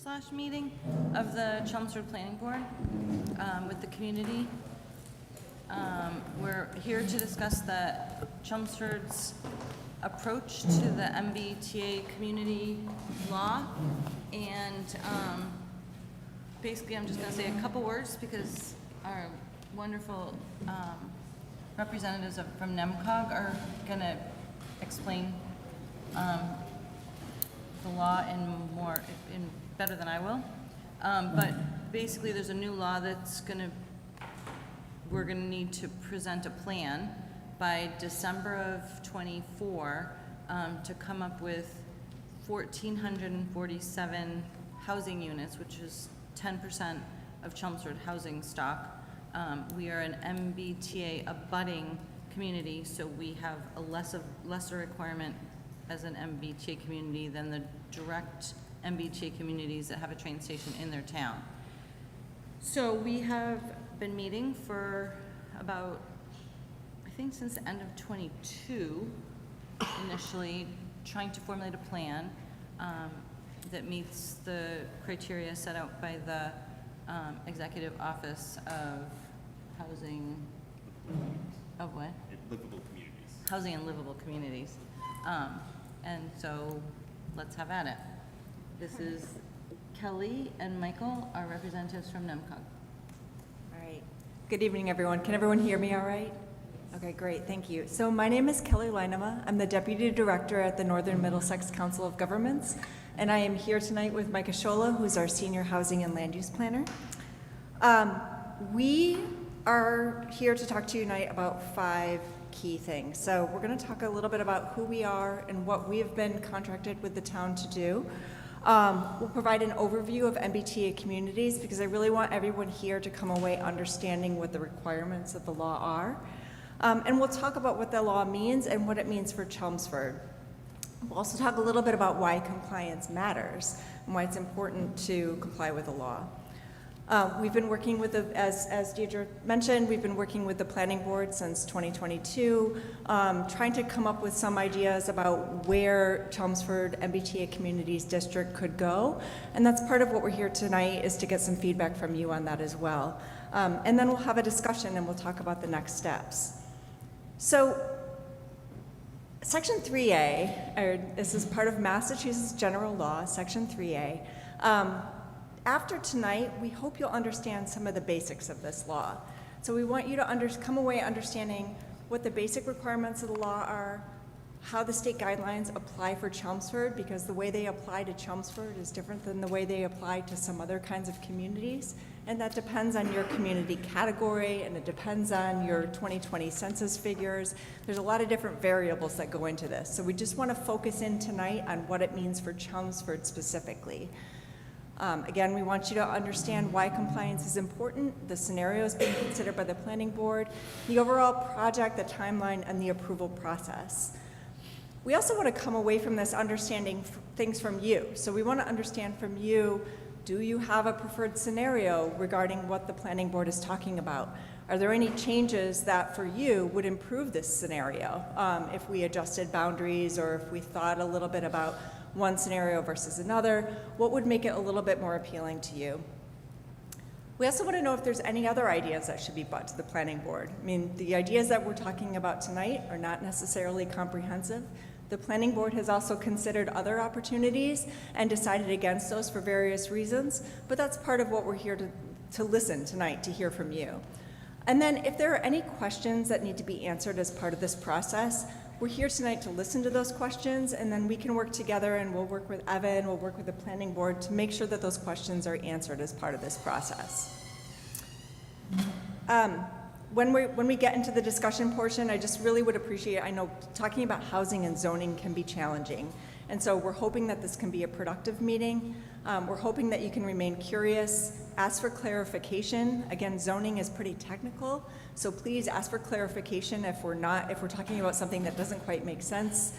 slash meeting of the Chelmsford Planning Board with the community. We're here to discuss the Chelmsford's approach to the MBTA community law, and basically I'm just going to say a couple words because our wonderful representatives from NEMCOG are going to explain the law in better than I will. But basically there's a new law that's we're gonna need to present a plan by December of '24 to come up with 1,447 housing units, which is 10% of Chelmsford housing stock. We are an MBTA abutting community, so we have a lesser requirement as an MBTA community than the direct MBTA communities that have a train station in their town. So we have been meeting for about, I think since the end of '22, initially trying to formulate a plan that meets the criteria set out by the Executive Office of Housing, of what? Livable communities. Housing and livable communities. And so let's have at it. This is Kelly and Michael, our representatives from NEMCOG. All right. Good evening, everyone. Can everyone hear me all right? Okay, great. Thank you. So my name is Kelly Leinema. I'm the Deputy Director at the Northern Middlesex Council of Governments, and I am here tonight with Micah Shola, who's our Senior Housing and Land Use Planner. We are here to talk to you tonight about 5 key things. So we're going to talk a little bit about who we are and what we have been contracted with the town to do. We'll provide an overview of MBTA communities because I really want everyone here to come away understanding what the requirements of the law are. And we'll talk about what the law means and what it means for Chelmsford. We'll also talk a little bit about why compliance matters and why it's important to comply with the law. We've been working with as Deidre mentioned, we've been working with the planning board since 2022, trying to come up with some ideas about where Chelmsford MBTA Communities District could go. And that's part of what we're here tonight, is to get some feedback from you on that as well. And then we'll have a discussion and we'll talk about the next steps. So Section 3A, this is part of Massachusetts General Law, Section 3A. After tonight, we hope you'll understand some of the basics of this law. So we want you to come away understanding what the basic requirements of the law are, how the state guidelines apply for Chelmsford, because the way they apply to Chelmsford is different than the way they apply to some other kinds of communities. And that depends on your community category, and it depends on your 2020 census figures. There's a lot of different variables that go into this. So we just want to focus in tonight on what it means for Chelmsford specifically. Again, we want you to understand why compliance is important, the scenarios being considered by the planning board, the overall project, the timeline, and the approval process. We also want to come away from this understanding things from you. So we want to understand from you, do you have a preferred scenario regarding what the planning board is talking about? Are there any changes that for you would improve this scenario if we adjusted boundaries, or if we thought a little bit about one scenario versus another? What would make it a little bit more appealing to you? We also want to know if there's any other ideas that should be brought to the planning board. I mean, the ideas that we're talking about tonight are not necessarily comprehensive. The planning board has also considered other opportunities and decided against those for various reasons, but that's part of what we're here to listen tonight, to hear from you. And then if there are any questions that need to be answered as part of this process, we're here tonight to listen to those questions, and then we can work together, and we'll work with Evan, we'll work with the planning board to make sure that those questions are answered as part of this process. When we get into the discussion portion, I just really would appreciate, I know talking about housing and zoning can be challenging, and so we're hoping that this can be a productive meeting. We're hoping that you can remain curious, ask for clarification. Again, zoning is pretty technical, so please ask for clarification if we're talking about something that doesn't quite make sense.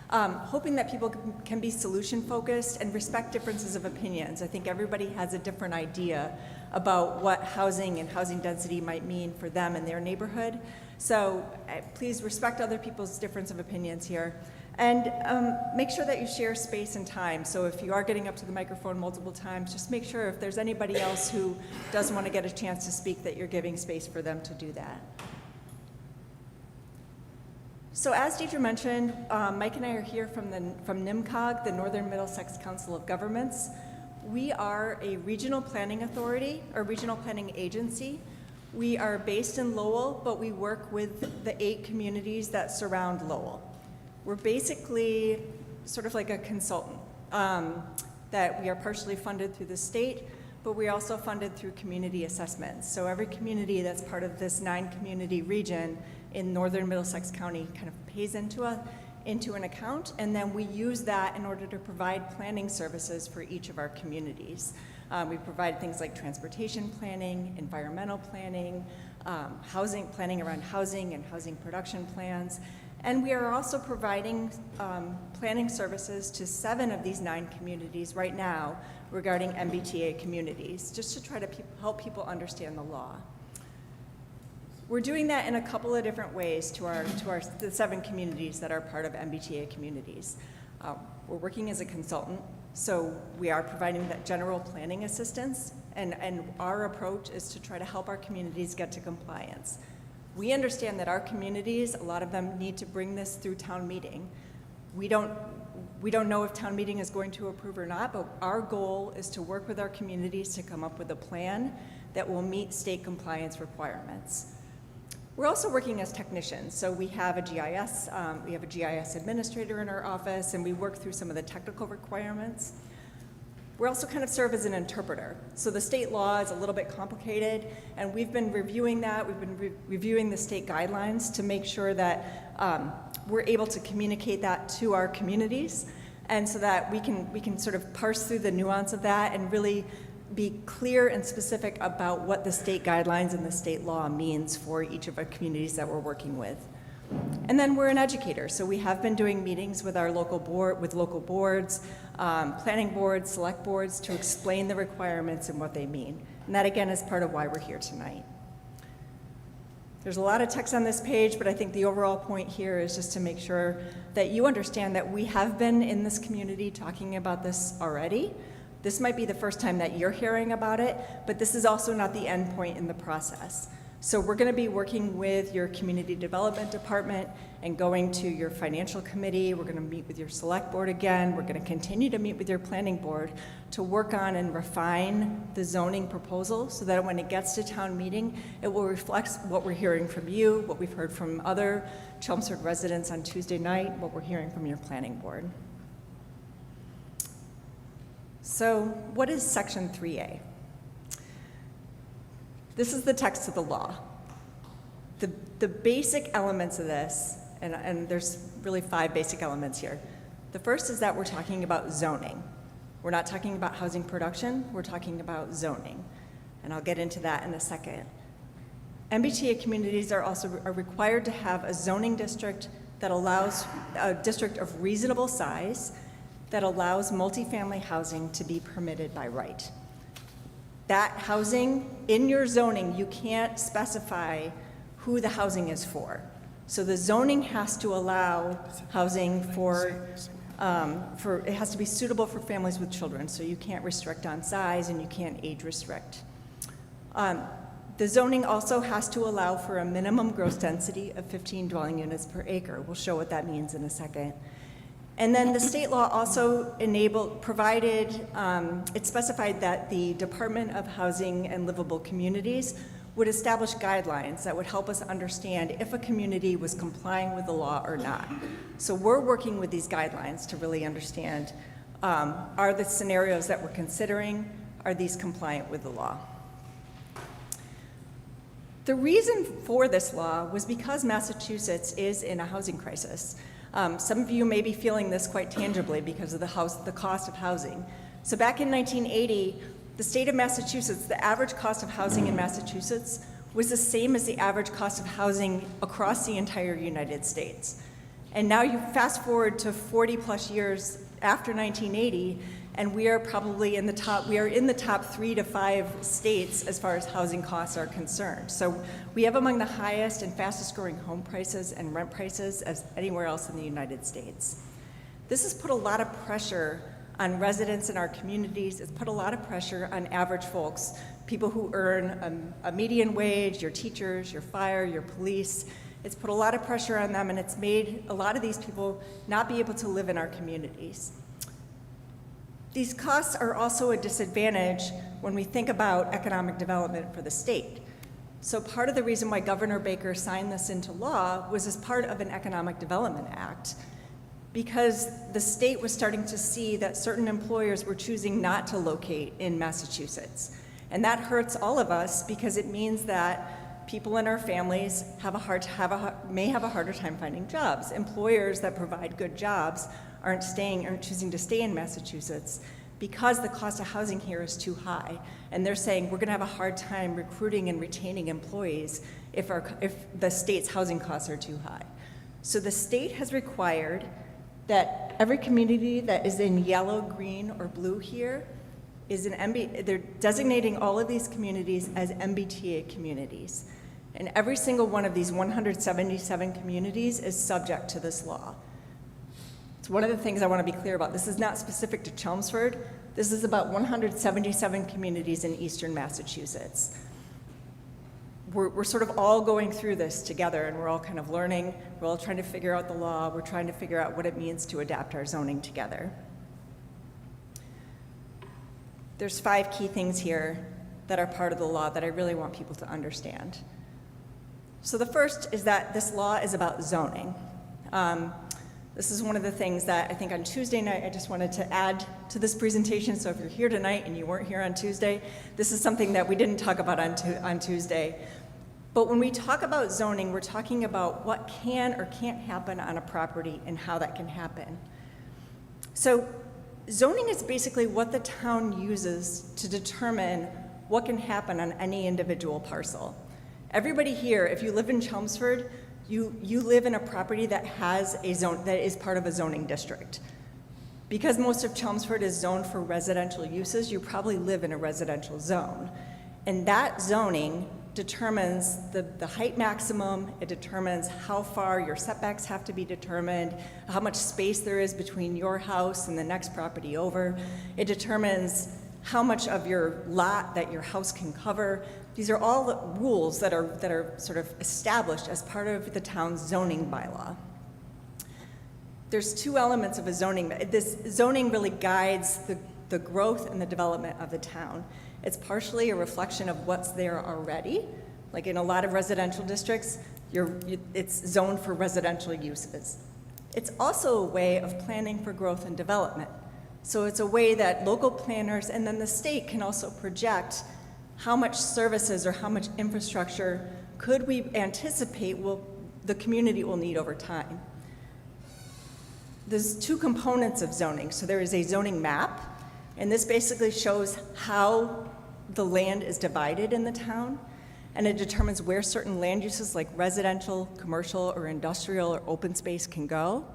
Hoping that people can be solution focused and respect differences of opinions. I think everybody has a different idea about what housing and housing density might mean for them and their neighborhood. So please respect other people's difference of opinions here. And make sure that you share space and time. So if you are getting up to the microphone multiple times, just make sure if there's anybody else who does want to get a chance to speak that you're giving space for them to do that. So as Deidre mentioned, Mike and I are here from NIMCOG, the Northern Middlesex Council of Governments. We are a regional planning authority, or regional planning agency. We are based in Lowell, but we work with the 8 communities that surround Lowell. We're basically sort of like a consultant, that we are partially funded through the state, but we're also funded through community assessments. So every community that's part of this 9-community region in northern Middlesex County kind of pays into an account, and then we use that in order to provide planning services for each of our communities. We provide things like transportation planning, environmental planning, housing planning around housing and housing production plans. And we are also providing planning services to 7 of these 9 communities right now regarding MBTA communities, just to try to help people understand the law. We're doing that in a couple of different ways to the 7 communities that are part of MBTA communities. We're working as a consultant, so we are providing that general planning assistance, and our approach is to try to help our communities get to compliance. We understand that our communities, a lot of them need to bring this through town meeting. We don't know if town meeting is going to approve or not, but our goal is to work with our communities to come up with a plan that will meet state compliance requirements. We're also working as technicians, so we have a GIS administrator in our office, and we work through some of the technical requirements. We also kind of serve as an interpreter. So the state law is a little bit complicated, and we've been reviewing that. We've been reviewing the state guidelines to make sure that we're able to communicate that to our communities, and so that we can sort of parse through the nuance of that and really be clear and specific about what the state guidelines and the state law means for each of our communities that we're working with. And then we're an educator, so we have been doing meetings with our local boards, planning boards, select boards, to explain the requirements and what they mean. And that, again, is part of why we're here tonight. There's a lot of text on this page, but I think the overall point here is just to make sure that you understand that we have been in this community talking about this already. This might be the first time that you're hearing about it, but this is also not the end point in the process. So we're going to be working with your community development department and going to your financial committee. We're going to meet with your select board again. We're going to continue to meet with your planning board to work on and refine the zoning proposal so that when it gets to town meeting, it will reflect what we're hearing from you, what we've heard from other Chelmsford residents on Tuesday night, what we're hearing from your planning board. So what is Section 3A? This is the text of the law. The basic elements of this, and there's really 5 basic elements here. The first is that we're talking about zoning. We're not talking about housing production, we're talking about zoning. And I'll get into that in a second. MBTA communities are required to have a zoning district that allows a district of reasonable size that allows multifamily housing to be permitted by right. That housing, in your zoning, you can't specify who the housing is for. So the zoning has to allow housing it has to be suitable for families with children, so you can't restrict on size and you can't age restrict. The zoning also has to allow for a minimum gross density of 15 dwelling units per acre. We'll show what that means in a second. And then the state law also it specified that the Department of Housing and Livable Communities would establish guidelines that would help us understand if a community was complying with the law or not. So we're working with these guidelines to really understand, are the scenarios that we're considering, are these compliant with the law? The reason for this law was because Massachusetts is in a housing crisis. Some of you may be feeling this quite tangibly because of the cost of housing. So back in 1980, the state of Massachusetts, the average cost of housing in Massachusetts was the same as the average cost of housing across the entire United States. And now you fast forward to 40 plus years after 1980, and we are probably in the top 3 to 5 states as far as housing costs are concerned. So we have among the highest and fastest growing home prices and rent prices as anywhere else in the United States. This has put a lot of pressure on residents in our communities. It's put a lot of pressure on average folks, people who earn a median wage, your teachers, your fire, your police. It's put a lot of pressure on them, and it's made a lot of these people not be able to live in our communities. These costs are also a disadvantage when we think about economic development for the state. So part of the reason why Governor Baker signed this into law was as part of an Economic Development Act, because the state was starting to see that certain employers were choosing not to locate in Massachusetts. And that hurts all of us because it means that people in our families may have a harder time finding jobs. Employers that provide good jobs aren't choosing to stay in Massachusetts because the cost of housing here is too high. And they're saying we're gonna have a hard time recruiting and retaining employees if the state's housing costs are too high. So the state has required that every community that is in yellow, green, or blue here is they're designating all of these communities as MBTA communities. And every single one of these 177 communities is subject to this law. It's one of the things I want to be clear about. This is not specific to Chelmsford. This is about 177 communities in eastern Massachusetts. We're sort of all going through this together, and we're all kind of learning. We're all trying to figure out the law. We're trying to figure out what it means to adapt our zoning together. There's 5 key things here that are part of the law that I really want people to understand. So the first is that this law is about zoning. This is one of the things that I think on Tuesday night I just wanted to add to this presentation. So if you're here tonight and you weren't here on Tuesday, this is something that we didn't talk about on Tuesday. But when we talk about zoning, we're talking about what can or can't happen on a property and how that can happen. So zoning is basically what the town uses to determine what can happen on any individual parcel. Everybody here, if you live in Chelmsford, you live in a property that has that is part of a zoning district. Because most of Chelmsford is zoned for residential uses, you probably live in a residential zone. And that zoning determines the height maximum, it determines how far your setbacks have to be determined, how much space there is between your house and the next property over. It determines how much of your lot that your house can cover. These are all rules that are sort of established as part of the town's zoning bylaw. There's 2 elements of a zoning. This zoning really guides the growth and the development of the town. It's partially a reflection of what's there already. Like in a lot of residential districts, it's zoned for residential uses. It's also a way of planning for growth and development. So it's a way that local planners and then the state can also project how much services or how much infrastructure could we anticipate the community will need over time. There's 2 components of zoning. So there is a zoning map, and this basically shows how the land is divided in the town, and it determines where certain land uses like residential, commercial, or industrial or open space can go.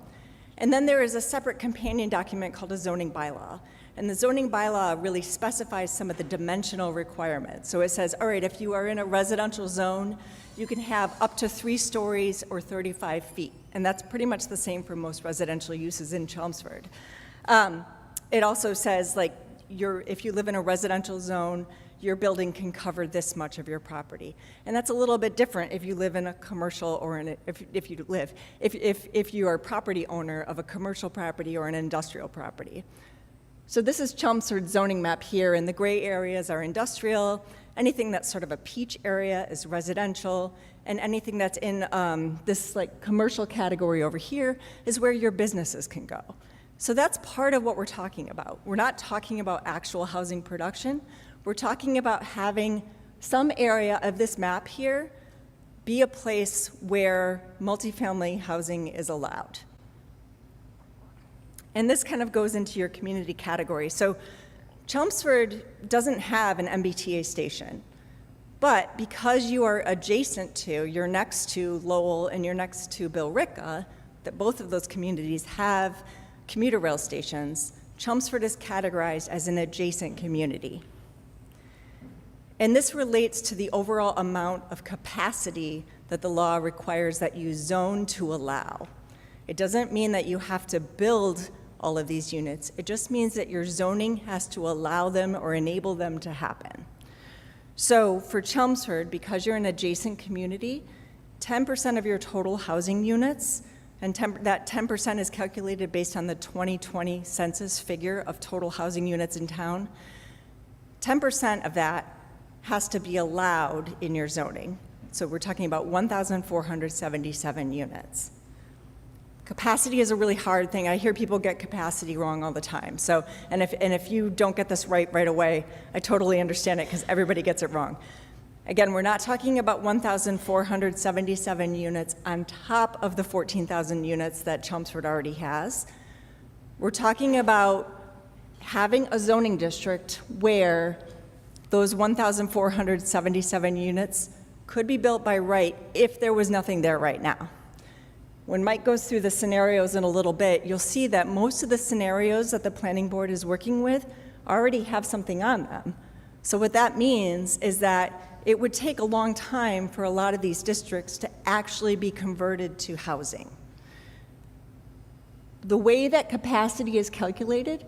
And then there is a separate companion document called a zoning bylaw. And the zoning bylaw really specifies some of the dimensional requirements. So it says, all right, if you are in a residential zone, you can have up to 3 stories or 35 feet. And that's pretty much the same for most residential uses in Chelmsford. It also says, like, if you live in a residential zone, your building can cover this much of your property. And that's a little bit different if you live in a commercial or if you are a property owner of a commercial property or an industrial property. So this is Chelmsford's zoning map here, and the gray areas are industrial. Anything that's sort of a peach area is residential, and anything that's in this like commercial category over here is where your businesses can go. So that's part of what we're talking about. We're not talking about actual housing production. We're talking about having some area of this map here be a place where multifamily housing is allowed. And this kind of goes into your community category. So Chelmsford doesn't have an MBTA station, but because you are adjacent to, you're next to Lowell and you're next to Billerica, that both of those communities have commuter rail stations, Chelmsford is categorized as an adjacent community. And this relates to the overall amount of capacity that the law requires that you zone to allow. It doesn't mean that you have to build all of these units. It just means that your zoning has to allow them or enable them to happen. So for Chelmsford, because you're an adjacent community, 10% of your total housing units, and that 10% is calculated based on the 2020 census figure of total housing units in town, 10% of that has to be allowed in your zoning. So we're talking about 1,477 units. Capacity is a really hard thing. I hear people get capacity wrong all the time. So, and if you don't get this right away, I totally understand it because everybody gets it wrong. Again, we're not talking about 1,477 units on top of the 14,000 units that Chelmsford already has. We're talking about having a zoning district where those 1,477 units could be built by right if there was nothing there right now. When Mike goes through the scenarios in a little bit, you'll see that most of the scenarios that the planning board is working with already have something on them. So what that means is that it would take a long time for a lot of these districts to actually be converted to housing. The way that capacity is calculated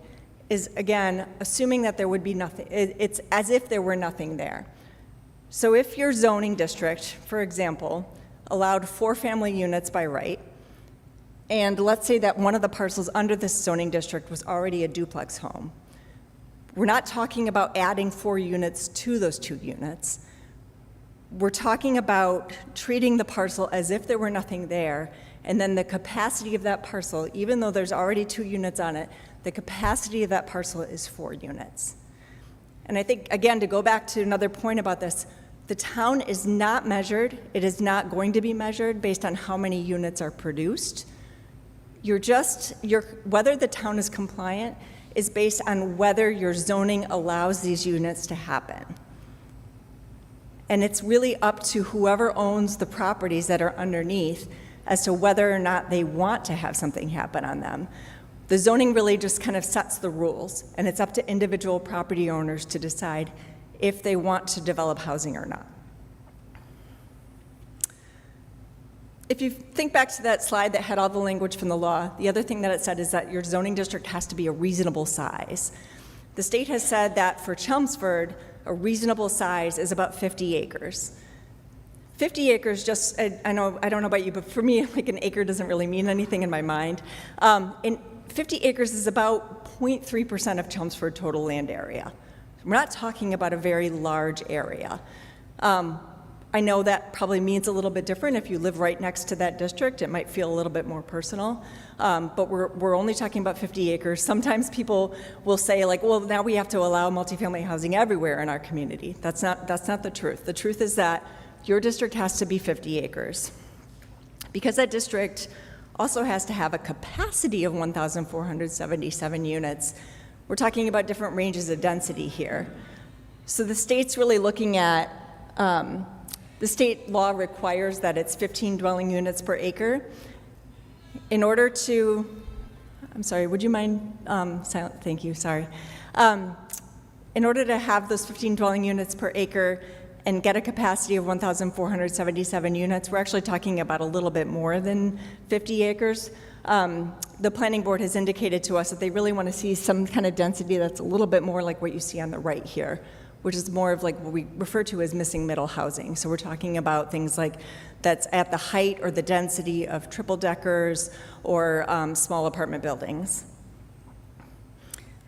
is, again, assuming that there would be nothing. It's as if there were nothing there. So if your zoning district, for example, allowed 4 family units by right, and let's say that one of the parcels under this zoning district was already a duplex home, we're not talking about adding 4 units to those 2 units. We're talking about treating the parcel as if there were nothing there, and then the capacity of that parcel, even though there's already 2 units on it, the capacity of that parcel is 4 units. And I think, again, to go back to another point about this, the town is not measured, it is not going to be measured based on how many units are produced. Whether the town is compliant is based on whether your zoning allows these units to happen. And it's really up to whoever owns the properties that are underneath as to whether or not they want to have something happen on them. The zoning really just kind of sets the rules, and it's up to individual property owners to decide if they want to develop housing or not. If you think back to that slide that had all the language from the law, the other thing that it said is that your zoning district has to be a reasonable size. The state has said that for Chelmsford, a reasonable size is about 50 acres. 50 acres, just, I don't know about you, but for me, like an acre doesn't really mean anything in my mind. And 50 acres is about 0.3% of Chelmsford total land area. We're not talking about a very large area. I know that probably means a little bit different. If you live right next to that district, it might feel a little bit more personal. But we're only talking about 50 acres. Sometimes people will say, like, well, now we have to allow multifamily housing everywhere in our community. That's not the truth. The truth is that your district has to be 50 acres. Because that district also has to have a capacity of 1,477 units, we're talking about different ranges of density here. So the state's really looking at, the state law requires that it's 15 dwelling units per acre. In order to, I'm sorry, would you mind silent? Thank you, sorry. In order to have those 15 dwelling units per acre and get a capacity of 1,477 units, we're actually talking about a little bit more than 50 acres. The planning board has indicated to us that they really want to see some kind of density that's a little bit more like what you see on the right here, which is more of like what we refer to as missing middle housing. So we're talking about things like that's at the height or the density of triple deckers or small apartment buildings.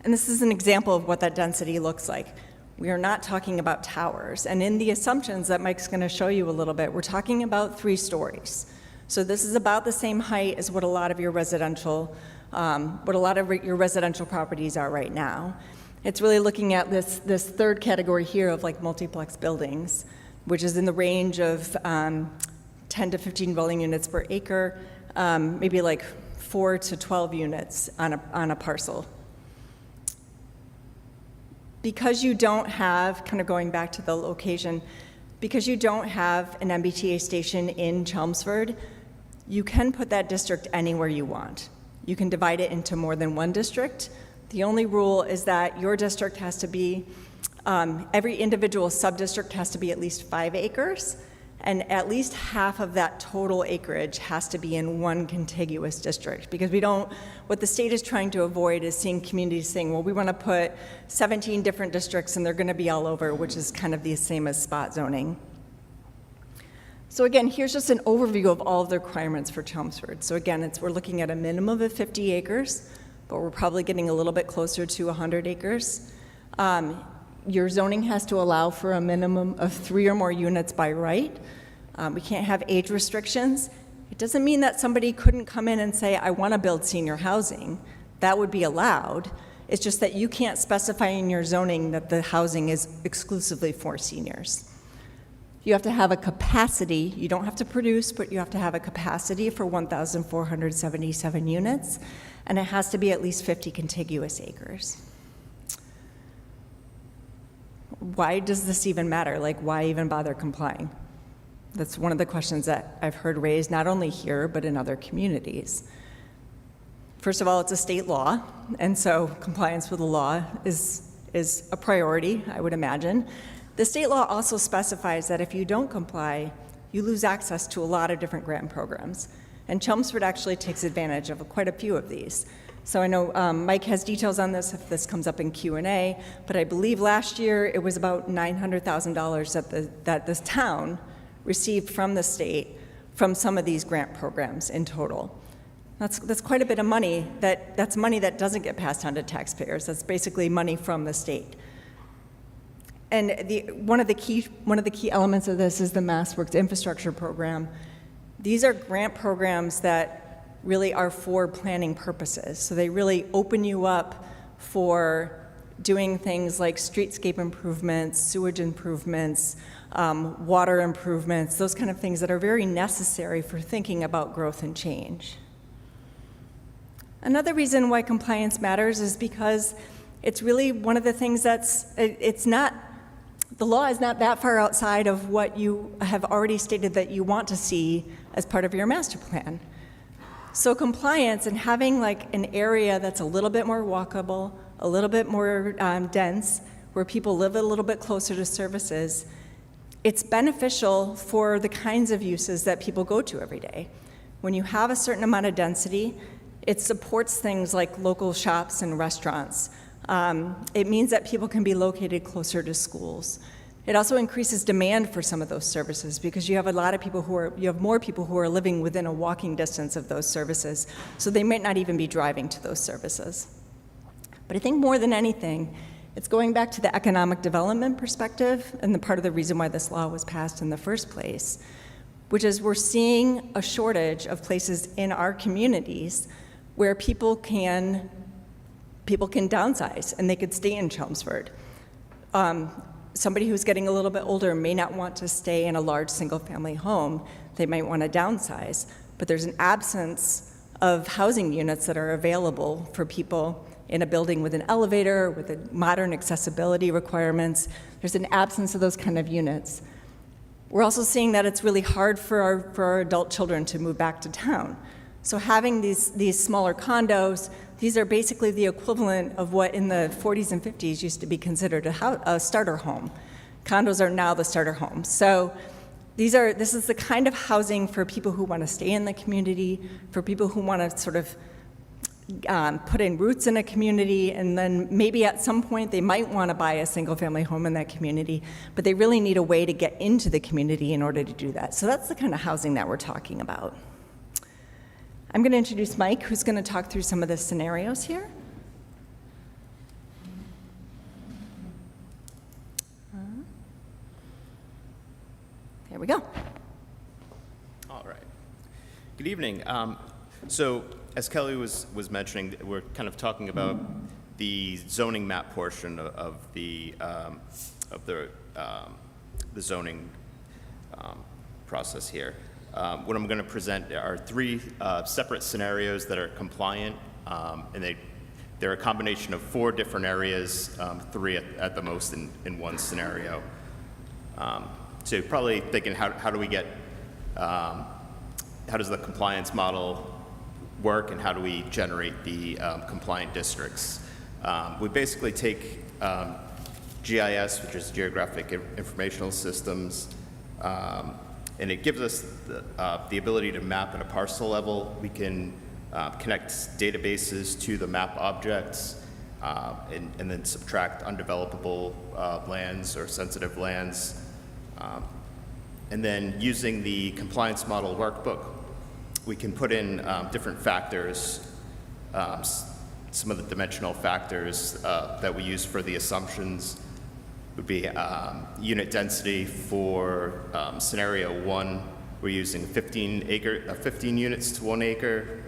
And this is an example of what that density looks like. We are not talking about towers. And in the assumptions that Mike's going to show you a little bit, we're talking about 3 stories. So this is about the same height as what a lot of your residential properties are right now. It's really looking at this third category here of like multiplex buildings, which is in the range of 10 to 15 dwelling units per acre, maybe like 4 to 12 units on a parcel. Because you don't have, kind of going back to the location, because you don't have an MBTA station in Chelmsford, you can put that district anywhere you want. You can divide it into more than one district. The only rule is that your district has to be, every individual sub-district has to be at least 5 acres, and at least half of that total acreage has to be in one contiguous district, because what the state is trying to avoid is seeing communities saying, well, we want to put 17 different districts and they're going to be all over, which is kind of the same as spot zoning. So again, here's just an overview of all of the requirements for Chelmsford. So again, we're looking at a minimum of 50 acres, but we're probably getting a little bit closer to 100 acres. Your zoning has to allow for a minimum of 3 or more units by right. We can't have age restrictions. It doesn't mean that somebody couldn't come in and say, I want to build senior housing. That would be allowed. It's just that you can't specify in your zoning that the housing is exclusively for seniors. You have to have a capacity. You don't have to produce, but you have to have a capacity for 1,477 units, and it has to be at least 50 contiguous acres. Why does this even matter? Like, why even bother complying? That's one of the questions that I've heard raised not only here, but in other communities. First of all, it's a state law, and so compliance with the law is a priority, I would imagine. The state law also specifies that if you don't comply, you lose access to a lot of different grant programs. And Chelmsford actually takes advantage of quite a few of these. So I know Mike has details on this if this comes up in Q&A, but I believe last year it was about $900,000 that this town received from the state from some of these grant programs in total. That's quite a bit of money. That's money that doesn't get passed on to taxpayers. That's basically money from the state. And one of the key elements of this is the MassWorks infrastructure program. These are grant programs that really are for planning purposes. So they really open you up for doing things like streetscape improvements, sewage improvements, water improvements, those kind of things that are very necessary for thinking about growth and change. Another reason why compliance matters is because it's really one of the things the law is not that far outside of what you have already stated that you want to see as part of your master plan. So compliance and having like an area that's a little bit more walkable, a little bit more dense, where people live a little bit closer to services, it's beneficial for the kinds of uses that people go to every day. When you have a certain amount of density, it supports things like local shops and restaurants. It means that people can be located closer to schools. It also increases demand for some of those services because you have more people who are living within a walking distance of those services, so they might not even be driving to those services. But I think more than anything, it's going back to the economic development perspective and the part of the reason why this law was passed in the first place, which is we're seeing a shortage of places in our communities where people can downsize and they could stay in Chelmsford. Somebody who's getting a little bit older may not want to stay in a large single-family home. They might want to downsize, but there's an absence of housing units that are available for people in a building with an elevator, with modern accessibility requirements. There's an absence of those kind of units. We're also seeing that it's really hard for our adult children to move back to town. So having these smaller condos, these are basically the equivalent of what in the 40s and 50s used to be considered a starter home. Condos are now the starter homes. So this is the kind of housing for people who want to stay in the community, for people who want to sort of put in roots in a community, and then maybe at some point they might want to buy a single-family home in that community, but they really need a way to get into the community in order to do that. So that's the kind of housing that we're talking about. I'm going to introduce Mike, who's going to talk through some of the scenarios here. There we go. All right. Good evening. So as Kelly was mentioning, we're kind of talking about the zoning map portion of the zoning process here. What I'm going to present are 3 separate scenarios that are compliant, and they're a combination of 4 different areas, 3 at the most in one scenario. So you're probably thinking, how do we get, how does the compliance model work, and how do we generate the compliant districts? We basically take GIS, which is Geographic Informational Systems, and it gives us the ability to map at a parcel level. We can connect databases to the map objects and then subtract undevelopable lands or sensitive lands. And then using the compliance model workbook, we can put in different factors, some of the dimensional factors that we use for the assumptions would be unit density for scenario 1, we're using 15 units to 1 acre.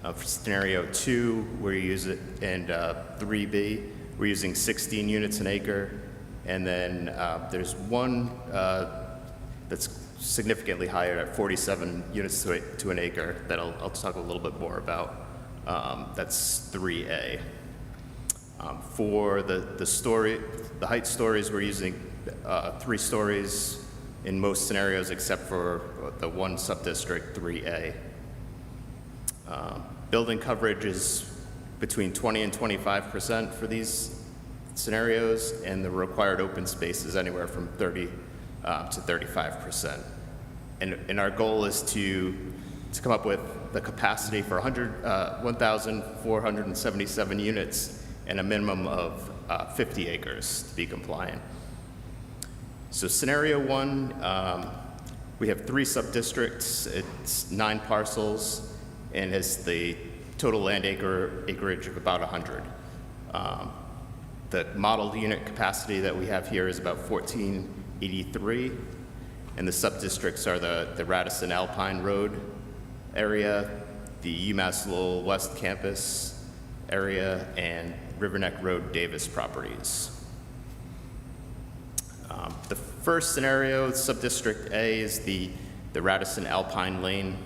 For scenario 2, we're using, and 3B, we're using 16 units an acre. And then there's one that's significantly higher at 47 units to an acre that I'll talk a little bit more about. That's 3A. For the height stories, we're using 3 stories in most scenarios except for the one subdistrict, 3A. Building coverage is between 20 and 25% for these scenarios, and the required open space is anywhere from 30 to 35%. And our goal is to come up with the capacity for 1,477 units and a minimum of 50 acres to be compliant. So scenario 1, we have 3 subdistricts. It's 9 parcels and has the total land acreage of about 100. The modeled unit capacity that we have here is about 1,483, and the subdistricts are the Radisson Alpine Road area, the UMass Lowell West Campus area, and Riverneck Road Davis properties. The first scenario, subdistrict A, is the Radisson Alpine Lane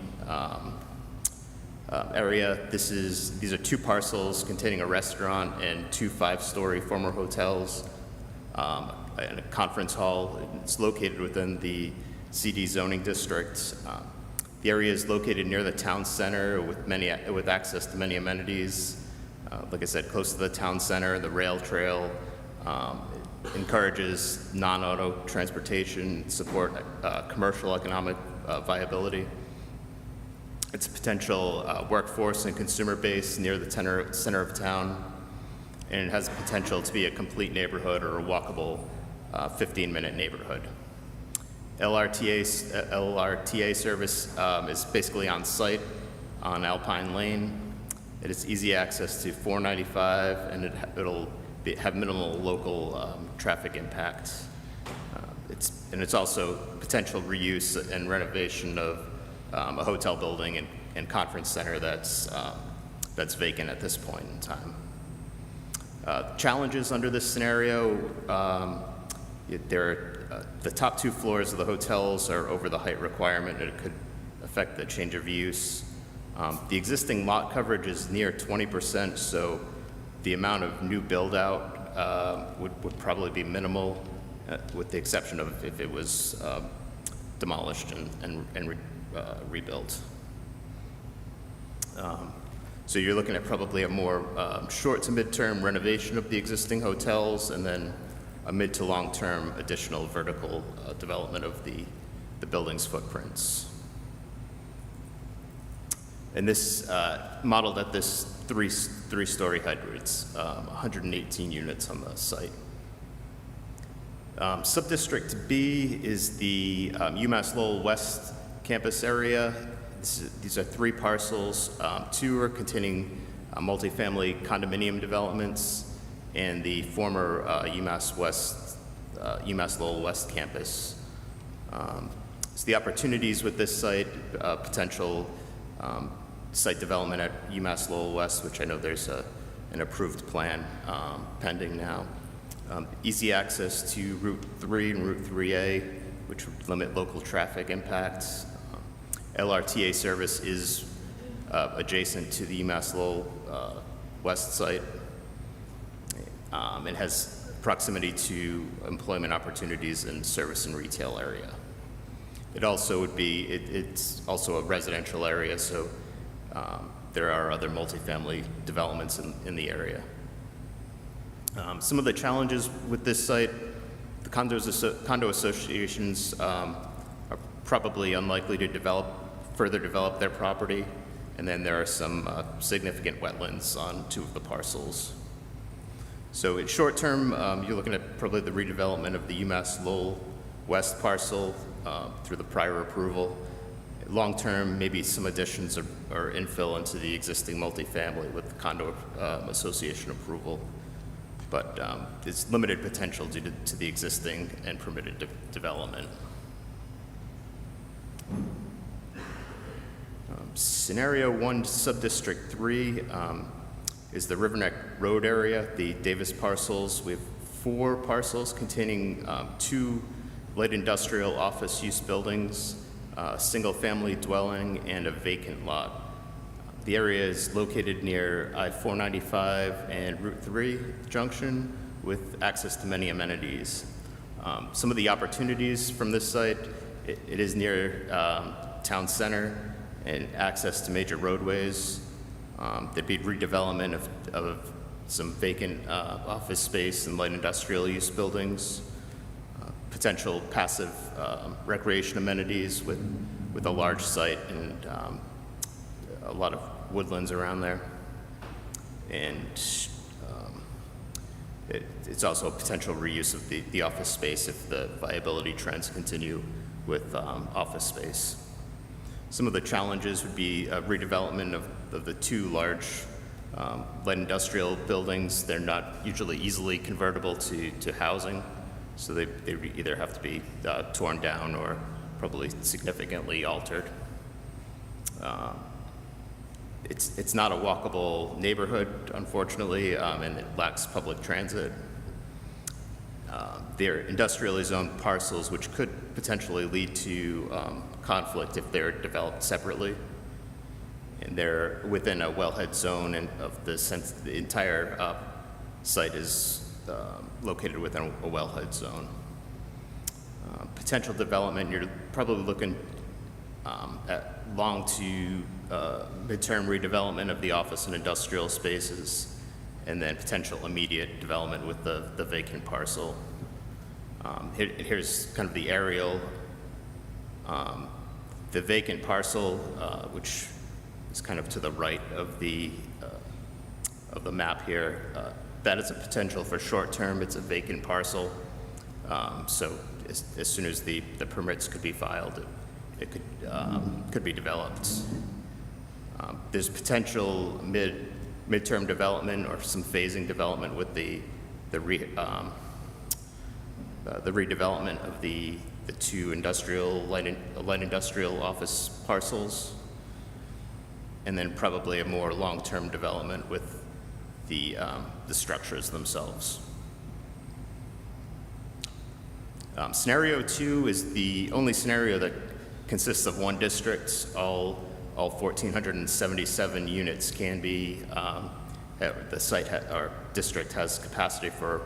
area. These are 2 parcels containing a restaurant and 2 5-story former hotels and a conference hall. It's located within the CD zoning district. The area is located near the town center with access to many amenities. Like I said, close to the town center, the rail trail, encourages non-auto transportation, support commercial economic viability. It's a potential workforce and consumer base near the center of town, and it has the potential to be a complete neighborhood or a walkable 15-minute neighborhood. LRTA service is basically on site on Alpine Lane. It is easy access to 495, and it'll have minimal local traffic impact. It's also potential reuse and renovation of a hotel building and conference center that's vacant at this point in time. Challenges under this scenario, the top 2 floors of the hotels are over the height requirement, and it could affect the change of use. The existing lot coverage is near 20%, so the amount of new build-out would probably be minimal, with the exception of if it was demolished and rebuilt. So you're looking at probably a more short to mid-term renovation of the existing hotels, and then a mid to long-term additional vertical development of the building's footprints. And this modeled at this three-story height, it's 118 units on the site. Subdistrict B is the UMass Lowell West campus area. These are 3 parcels. 2 are containing multifamily condominium developments, and the former UMass Lowell West campus. So the opportunities with this site, potential site development at UMass Lowell West, which I know there's an approved plan pending now. Easy access to Route 3 and Route 3A, which would limit local traffic impacts. LRTA service is adjacent to the UMass Lowell West site. It has proximity to employment opportunities in service and retail area. It also would be, it's also a residential area, so there are other multifamily developments in the area. Some of the challenges with this site, the condo associations are probably unlikely to further develop their property, and then there are some significant wetlands on 2 of the parcels. So in short term, you're looking at probably the redevelopment of the UMass Lowell West parcel through the prior approval. Long term, maybe some additions or infill into the existing multifamily with condo association approval. But it's limited potential due to the existing and permitted development. Scenario 1, Subdistrict 3, is the Riverneck Road area, the Davis parcels. We have 4 parcels containing 2 light industrial office use buildings, a single-family dwelling, and a vacant lot. The area is located near I-495 and Route 3 junction with access to many amenities. Some of the opportunities from this site, it is near town center and access to major roadways. There'd be redevelopment of some vacant office space and light industrial use buildings, potential passive recreation amenities with a large site and a lot of woodlands around there. And it's also a potential reuse of the office space if the viability trends continue with office space. Some of the challenges would be redevelopment of the 2 large light industrial buildings. They're not usually easily convertible to housing, so they either have to be torn down or probably significantly altered. It's not a walkable neighborhood, unfortunately, and it lacks public transit. They're industrially zoned parcels, which could potentially lead to conflict if they're developed separately. And they're within a wellhead zone, and the entire site is located within a wellhead zone. Potential development, you're probably looking at long to midterm redevelopment of the office and industrial spaces, and then potential immediate development with the vacant parcel. Here's kind of the aerial. The vacant parcel, which is kind of to the right of the map here, that is a potential for short term. It's a vacant parcel, so as soon as the permits could be filed, it could be developed. There's potential midterm development or some phasing development with the redevelopment of the 2 light industrial office parcels, and then probably a more long-term development with the structures themselves. Scenario 2 is the only scenario that consists of 1 district. All 1,477 units can be, the site or district has capacity for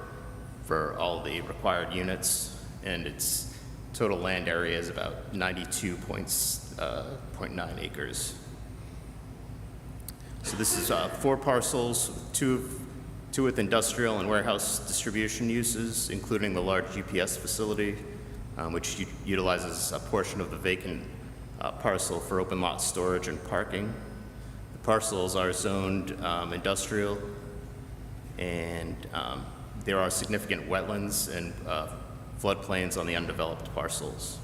all the required units, and its total land area is about 92.9 acres. So this is 4 parcels, two with industrial and warehouse distribution uses, including the large UPS facility, which utilizes a portion of the vacant parcel for open lot storage and parking. The parcels are zoned industrial, and there are significant wetlands and floodplains on the undeveloped parcels.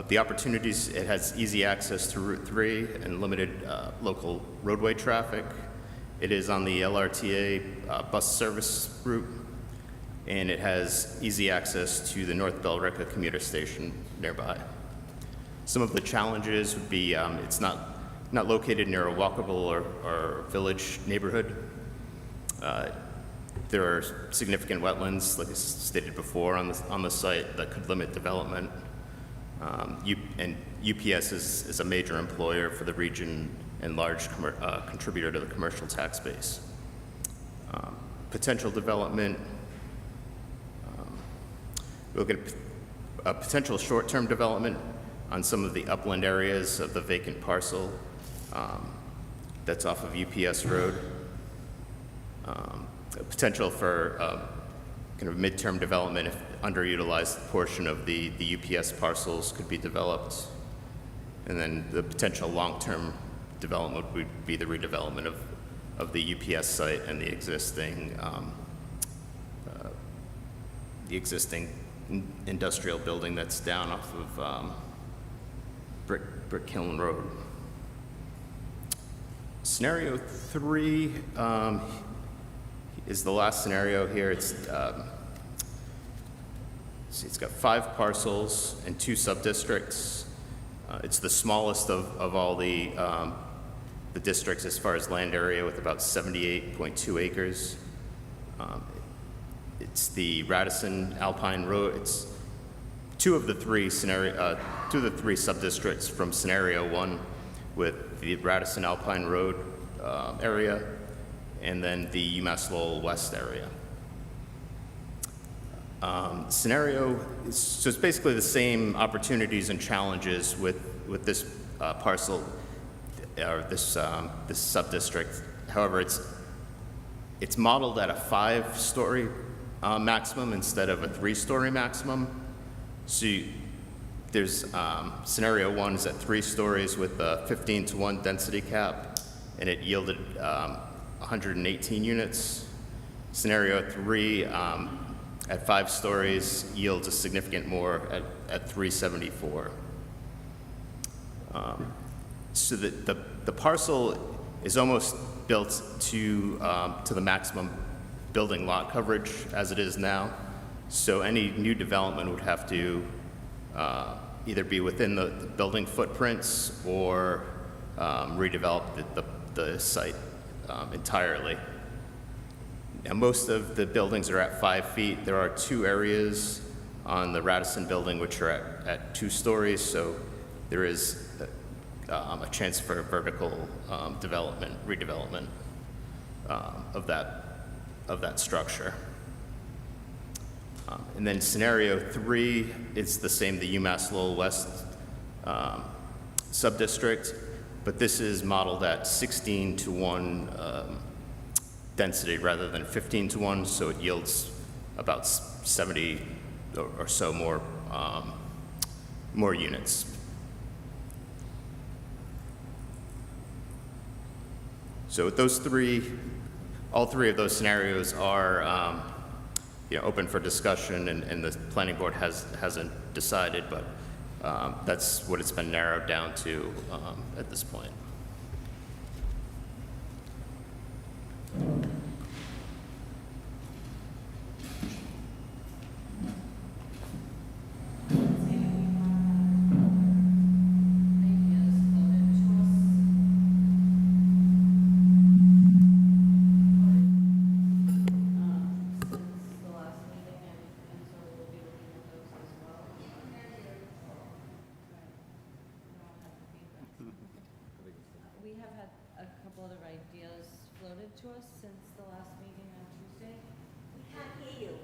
The opportunities, it has easy access to Route 3 and limited local roadway traffic. It is on the LRTA bus service route, and it has easy access to the North Billerica commuter station nearby. Some of the challenges would be it's not located near a walkable or village neighborhood. There are significant wetlands, like I stated before, on the site that could limit development. And UPS is a major employer for the region and large contributor to the commercial tax base. Potential development, we'll get a potential short-term development on some of the upland areas of the vacant parcel that's off of UPS Road. potential for kind of midterm development if underutilized portion of the UPS parcels could be developed. And then the potential long-term development would be the redevelopment of the UPS site and the existing industrial building that's down off of Brick Kiln Road. Scenario 3 is the last scenario here. It's got 5 parcels and 2 sub-districts. It's the smallest of all the districts as far as land area, with about 78.2 acres. It's the Radisson Alpine Road. It's two of the three sub-districts from scenario 1, with the Radisson Alpine Road area, and then the UMass Lowell West area. Scenario, so it's basically the same opportunities and challenges with this parcel, or this sub-district. However, it's modeled at a 5-story maximum instead of a 3-story maximum. So there's scenario 1 is at 3 stories with a 15-to-1 density cap, and it yielded 118 units. Scenario 3 at 5 stories yields a significant more at 374. So the parcel is almost built to the maximum building lot coverage as it is now. So any new development would have to either be within the building footprints or redevelop the site entirely. Now, most of the buildings are at 5 feet. There are 2 areas on the Radisson building which are at 2 stories, so there is a chance for vertical redevelopment of that structure. And then scenario 3, it's the same, the UMass Lowell West sub-district, but this is modeled at 16-to-1 density rather than 15-to-1, so it yields about 70 or so more units. So with those all three of those scenarios are open for discussion, and the planning board hasn't decided, but that's what it's been narrowed down to at this point. We have had a couple other ideas floated to us since the last meeting on Tuesday. We can't hear you.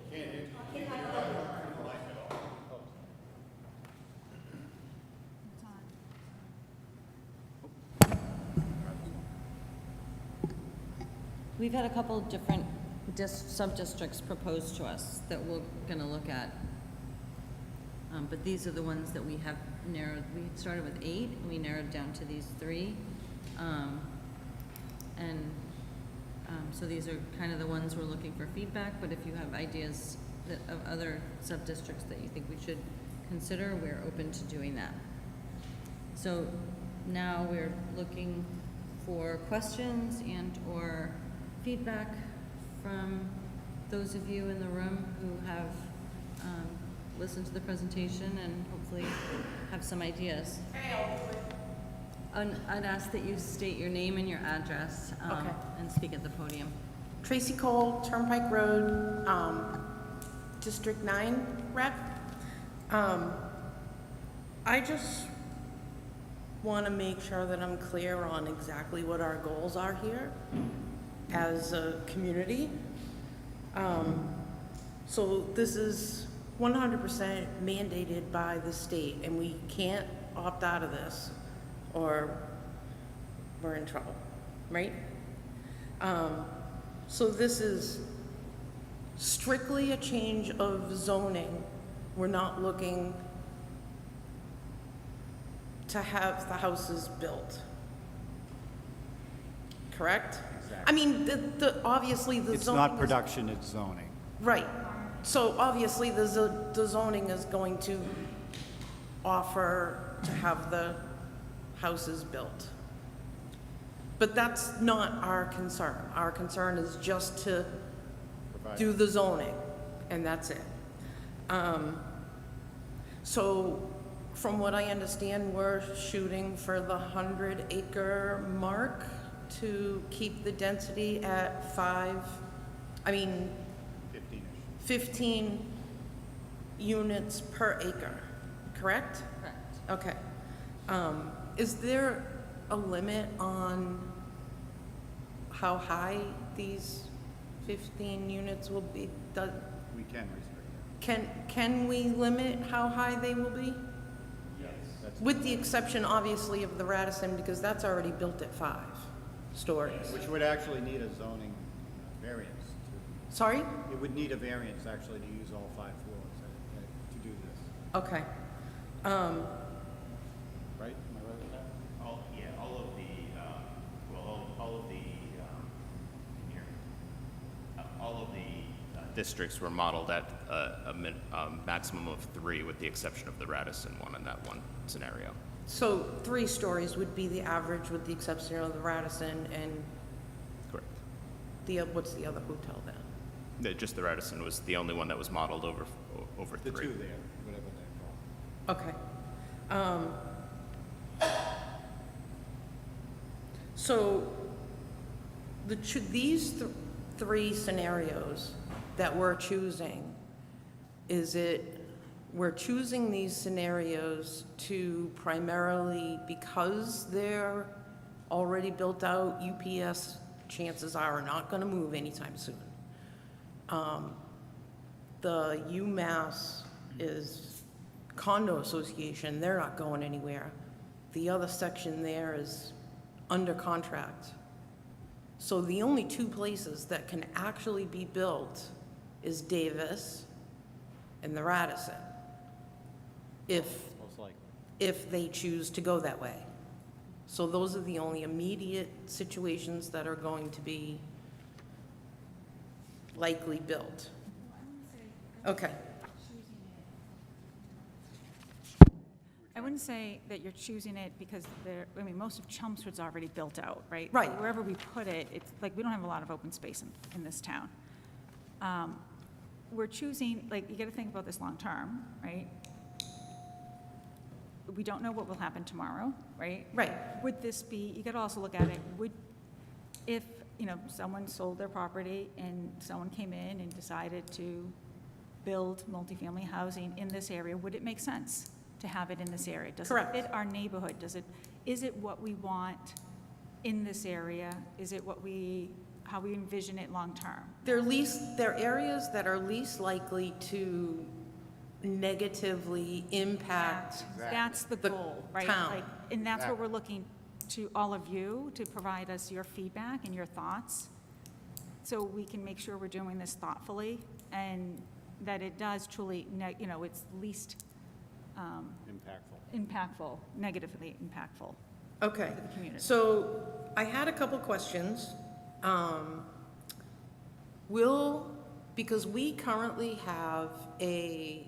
We've had a couple different sub-districts proposed to us that we're gonna look at. But these are the ones that we have narrowed. We started with 8, and we narrowed down to these 3. So these are kind of the ones we're looking for feedback, but if you have ideas of other sub-districts that you think we should consider, we're open to doing that. So now we're looking for questions and/or feedback from those of you in the room who have listened to the presentation and hopefully have some ideas. I'd ask that you state your name and your address Okay. and speak at the podium. Tracy Cole, Turnpike Road, District 9 rep. I just want to make sure that I'm clear on exactly what our goals are here as a community. So this is 100% mandated by the state, and we can't opt out of this or we're in trouble, right? So this is strictly a change of zoning. We're not looking to have the houses built. Correct? I mean, obviously the zoning It's not is- production, it's zoning. Right. So obviously, the zoning is going to offer to have the houses built. But that's not our concern. Our concern is just to do the zoning, and that's it. So from what I understand, we're shooting for the 100-acre mark to keep the density at 15 units per acre, correct? Correct. Okay. Is there a limit on how high these 15 units will be? We can restrict Can we limit how high they will be? it. Yes. That's, With the exception, obviously, of the Radisson, because that's already built at 5 stories. which would actually need a zoning variance. Sorry? It would need a variance actually to use all 5 floors to do this, Okay. right? Am I right with that? All of the, all of the, all of the districts were modeled at a maximum of 3, with the exception of the Radisson one in that one scenario. So 3 stories would be the average with the exception of the Radisson, and Correct. what's the other hotel then? Just the Radisson was the only one that was modeled over 3. The 2 there, whatever they're called. Okay. So these 3 scenarios that we're choosing, we're choosing these scenarios to primarily, because they're already built out, UPS chances are not gonna move anytime soon. The UMass is condo association, they're not going anywhere. The other section there is under contract. So the only 2 places that can actually be built is Davis and the Radisson, Most likely. if they choose to go that way. So those are the only immediate situations that are going to be likely built. Okay. I wouldn't say that you're choosing it because most of Chelmsford's already built out, right? Right. Wherever we put it, it's like, we don't have a lot of open space in this town. We're choosing, you gotta think about this long-term, right? We don't know what will happen tomorrow, right? Right. Would this be, you gotta also look at it, if, someone sold their property and someone came in and decided to build multifamily housing in this area, would it make sense to have it in this area? Does it Correct. fit our neighborhood? Is it what we want in this area? Is it how we envision it long-term? They're areas that are least likely to negatively impact. That's the The goal, right? town. And that's what we're looking to all of you, to provide us your feedback and your thoughts, so we can make sure we're doing this thoughtfully, and that it does truly, it's least Impactful. negatively impactful. Okay, to the community. so I had a couple questions. Because we currently have a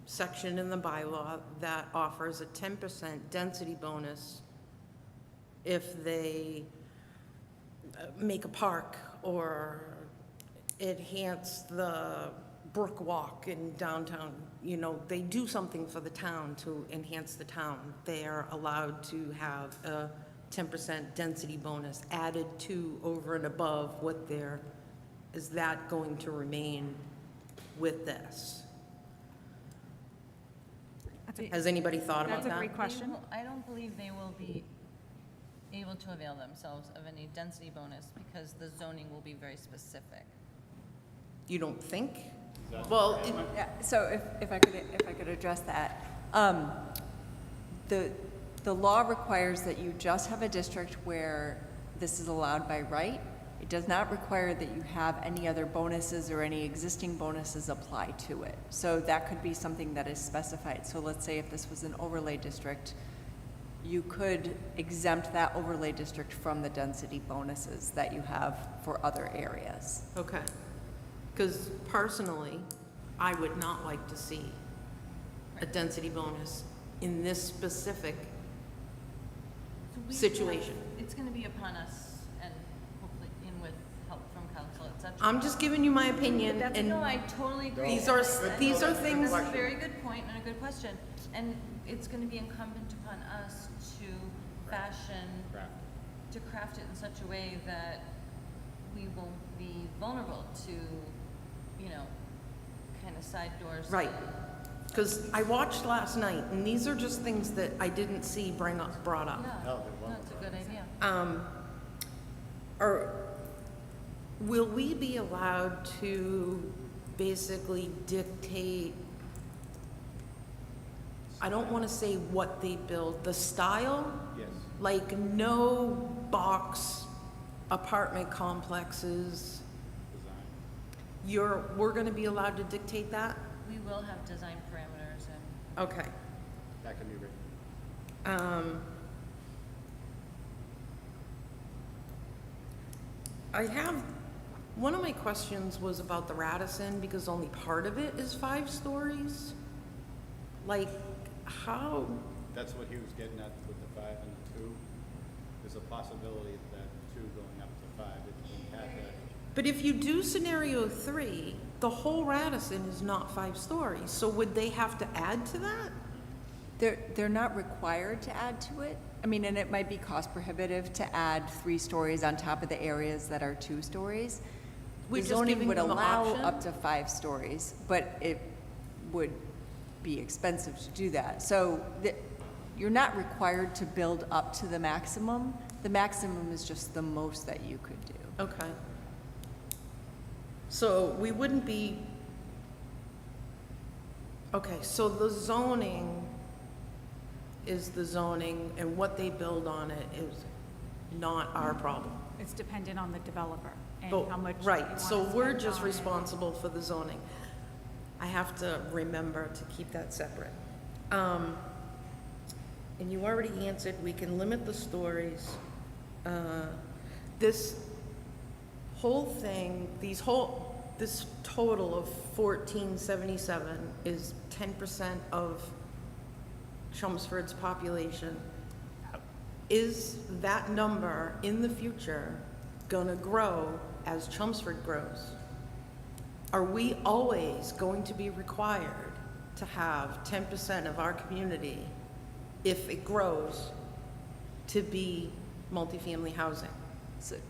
section in the bylaw that offers a 10% density bonus if they make a park or enhance the Brook Walk in downtown, they do something for the town to enhance the town. They are allowed to have a 10% density bonus added to, over and above what is that going to remain with this? Has anybody thought about That's that? a great question. I don't believe they will be able to avail themselves of any density bonus because the zoning will be very specific. You don't think? Well, Yeah, so if I could address that. The law requires that you just have a district where this is allowed by right, It does not require that you have any other bonuses or any existing bonuses apply to it. So that could be something that is specified. So let's say if this was an overlay district, you could exempt that overlay district from the density bonuses that you have for other areas. Okay. Because personally, I would not like to see a density bonus in this specific So we situation. It's gonna be upon us, and hopefully in with help from council, et cetera. I'm just giving you my opinion, and No, I totally agree. these are And things. That's a very good point and a good question. And it's gonna be incumbent upon us to fashion, Correct. to craft it in such a way that we won't be vulnerable to, you know, kind of side doors. Right. Because I watched last night, and these are just things that I didn't see brought up. Yeah, No, that's a good idea. Or will we be allowed to basically dictate, I don't want to say what they build, the style? Yes. Like no box apartment complexes, Design. we're going to be allowed to dictate that? We will have design parameters and Okay. That can be written. I have, one of my questions was about the Radisson, because only part of it is 5 stories. Like, how, That's what he was getting at with the 5 and the 2. There's a possibility of that 2 going up to 5 if we had that. but if you do scenario 3, the whole Radisson is not 5 stories, so would they have to add to that? They're not required to add to it. I mean, and it might be cost prohibitive to add 3 stories on top of the areas that are 2 stories. We're The just zoning giving would them the allow option? up to 5 stories, but it would be expensive to do that. So you're not required to build up to the maximum. The maximum is just the most that you could do. Okay. So we wouldn't be, okay, so the zoning is the zoning, and what they build on it is not our problem. It's dependent on the developer and But- how much. you Right, wanna so we're spend just on it. responsible for the zoning. I have to remember to keep that separate. And you already answered, we can limit the stories. This whole thing, this total of 1477 is 10% of Chelmsford's population. Is that number in the future gonna grow as Chelmsford grows? Are we always going to be required to have 10% of our community, if it grows, to be multifamily housing?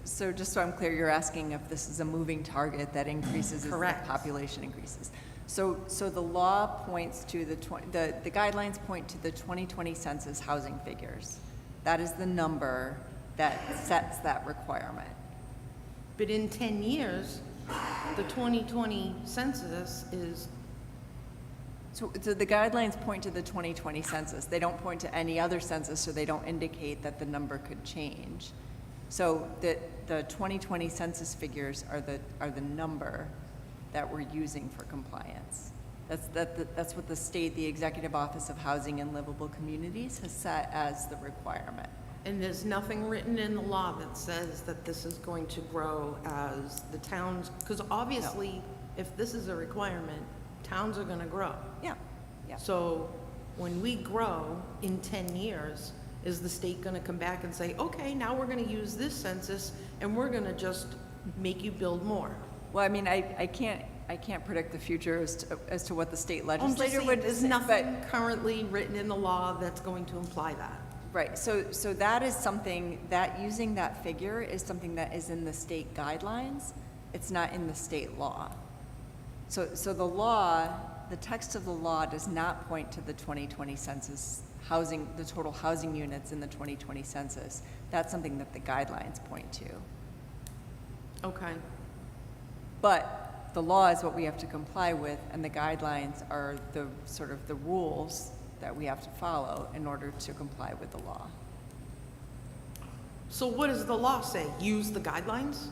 So just so I'm clear, you're asking if this is a moving target that increases as the Correct. population increases. So the law points to the guidelines point to the 2020 census housing figures. That is the number that sets that requirement. But in 10 years, the 2020 census is, So the guidelines point to the 2020 census. They don't point to any other census, so they don't indicate that the number could change. So the 2020 census figures are the number that we're using for compliance. That's what the state, the Executive Office of Housing and Livable Communities has set as the requirement. and there's nothing written in the law that says that this is going to grow as the towns, because obviously, if this is a requirement, towns are gonna grow. Yeah, yeah. So when we grow in 10 years, is the state gonna come back and say, okay, now we're gonna use this census and we're gonna just make you build more? Well, I mean, I can't predict the future as to what the state I'm just legislature saying, would there's say, nothing currently written in the law that's going to imply that. Right, so that is something, that using that figure is something that is in the state guidelines. It's not in the state law. So the law, the text of the law does not point to the 2020 census housing, the total housing units in the 2020 census. That's something that the guidelines point to. Okay. But the law is what we have to comply with, and the guidelines are the sort of the rules that we have to follow in order to comply with the law. So what does the law say? Use the guidelines?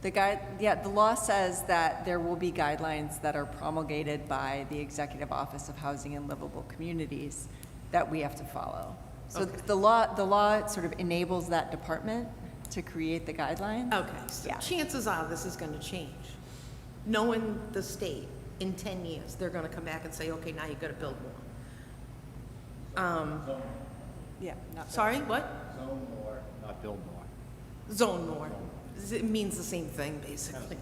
The law says that there will be guidelines that are promulgated by the Executive Office of Housing and Livable Communities that we have to follow. So Okay. the law sort of enables that department to create the guidelines. Okay, so Yeah. chances are this is gonna change. Knowing the state, in 10 years, they're gonna come back and say, okay, now you gotta build more. Yeah. not- Sorry, what? Zone more, not build more. Zone more. It means the same thing, basically.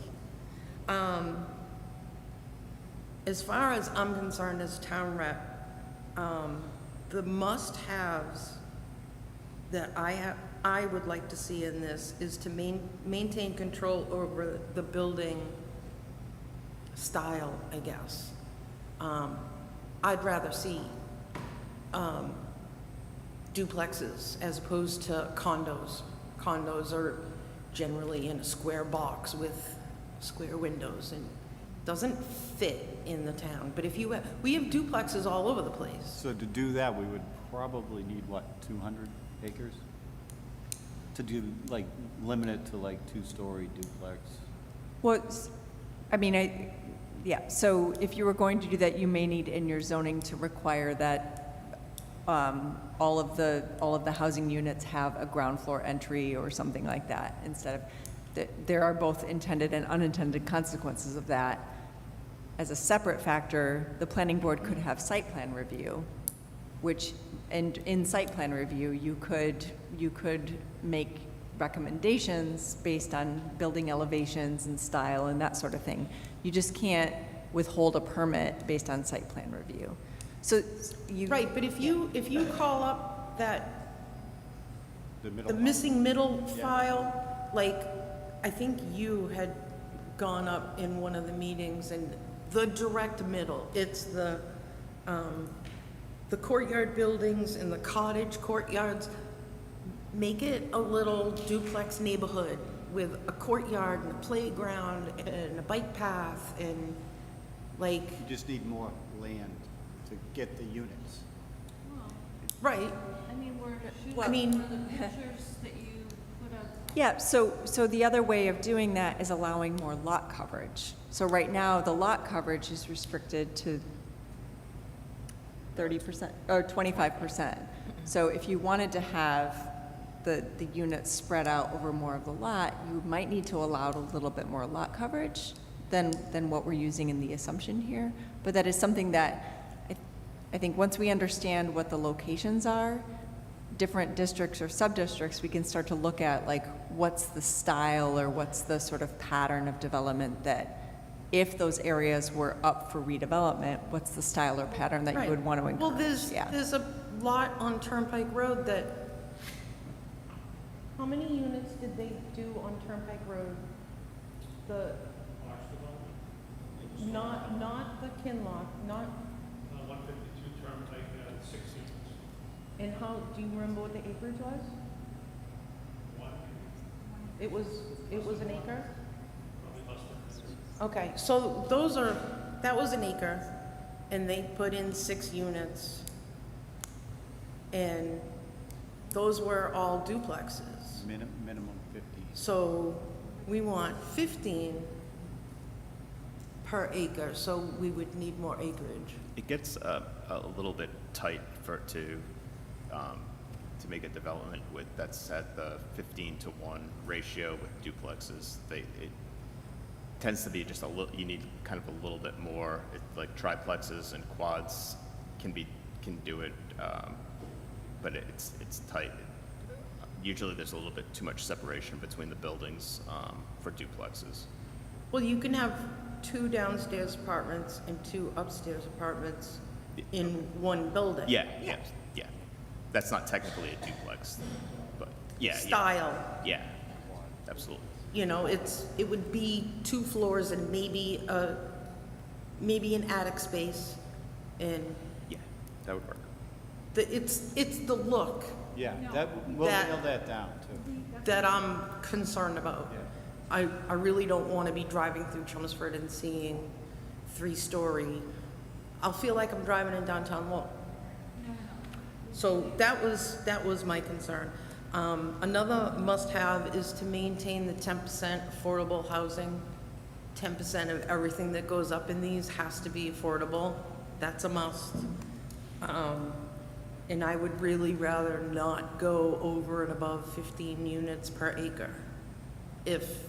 As far as I'm concerned as town rep, the must-haves that I would like to see in this is to maintain control over the building style, I guess. I'd rather see duplexes as opposed to condos. Condos are generally in a square box with square windows and doesn't fit in the town. But if you have, we have duplexes all over the place. So to do that, we would probably need, what, 200 acres? To do, like, limit it to like two-story duplex? Well, so if you were going to do that, you may need in your zoning to require that all of the housing units have a ground floor entry or something like that, instead of, there are both intended and unintended consequences of that. As a separate factor, the planning board could have site plan review, which, and in site plan review, you could make recommendations based on building elevations and style and that sort of thing. You just can't withhold a permit based on site plan review. So you. Right, but if you call up The the middle. missing middle file, like, I think you had gone up in one of the meetings and the direct middle, it's the courtyard buildings and the cottage courtyards. Make it a little duplex neighborhood with a courtyard and a playground and a bike path and like, You just need more land to get the units. right, I mean, we're I mean- shooting for the pictures that you put up. Yeah, so the other way of doing that is allowing more lot coverage. So right now, the lot coverage is restricted to 30% or 25%. So if you wanted to have the units spread out over more of the lot, you might need to allow a little bit more lot coverage than what we're using in the assumption here. But that is something that I think once we understand what the locations are, different districts or sub-districts, we can start to look at like what's the style or what's the sort of pattern of development that if those areas were up for redevelopment, what's the style or pattern that right. you would want to encourage? Well, Yeah. there's a lot on Turnpike Road that, how many units did they do on Turnpike Road? Not the Kinlock, not, 152 Turnpike, 6 units. and how, do you remember what the acreage was? One, It was an acre? probably less than this. Okay, so that was an acre, and they put in 6 units. And those were all duplexes. Minimum 50. So we want 15 per acre, so we would need more acreage. It gets a little bit tight to make a development with, that's at the 15-to-1 ratio with duplexes. It tends to be just a little, you need kind of a little bit more, like triplexes and quads can do it, but it's tight. Usually there's a little bit too much separation between the buildings for duplexes. Well, you can have 2 downstairs apartments and 2 upstairs apartments in one building. Yeah. That's not technically a duplex, but yeah. Style. Yeah, absolutely. You know, it would be 2 floors and maybe an attic space, and Yeah, that would work. it's the look Yeah, we'll That- nail that down, too. that I'm concerned about. Yeah. I really don't want to be driving through Chelmsford and seeing 3-story. I'll feel like I'm driving in downtown Lowell. So that was my concern. Another must-have is to maintain the 10% affordable housing. 10% of everything that goes up in these has to be affordable. That's a must. And I would really rather not go over and above 15 units per acre. If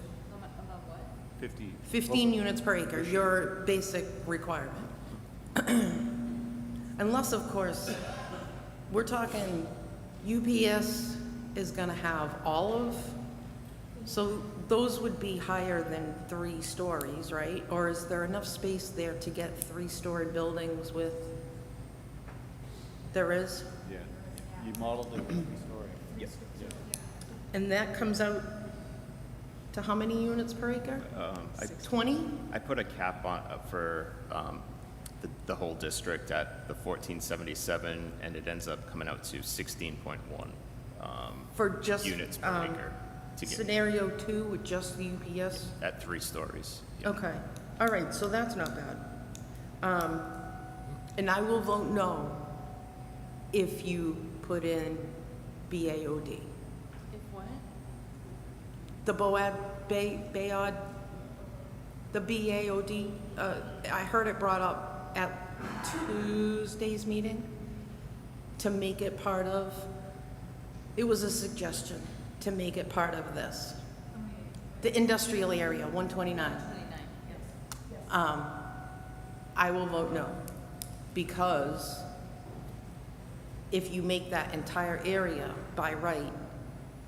50. 15 units per acre, your basic requirement. Unless, of course, we're talking UPS is gonna have all of, so those would be higher than 3 stories, right? Or is there enough space there to get 3-story buildings with, there is? Yeah. You modeled it with 3-story. Yes. And that comes out to how many units per acre? 20? I put a cap on, for the whole district at the 1477, and it ends up coming out to 16.1 For just units per acre to get scenario 2 with just the UPS? at 3 stories. Yeah. Okay, all right, so that's not bad. And I will vote no if you put in BAOD. If what? The BOAD, BAOD, the BAOD, I heard it brought up at Tuesday's meeting to make it part of, it was a suggestion to make it part of this. The industrial area, 129. I will vote no, because if you make that entire area by right,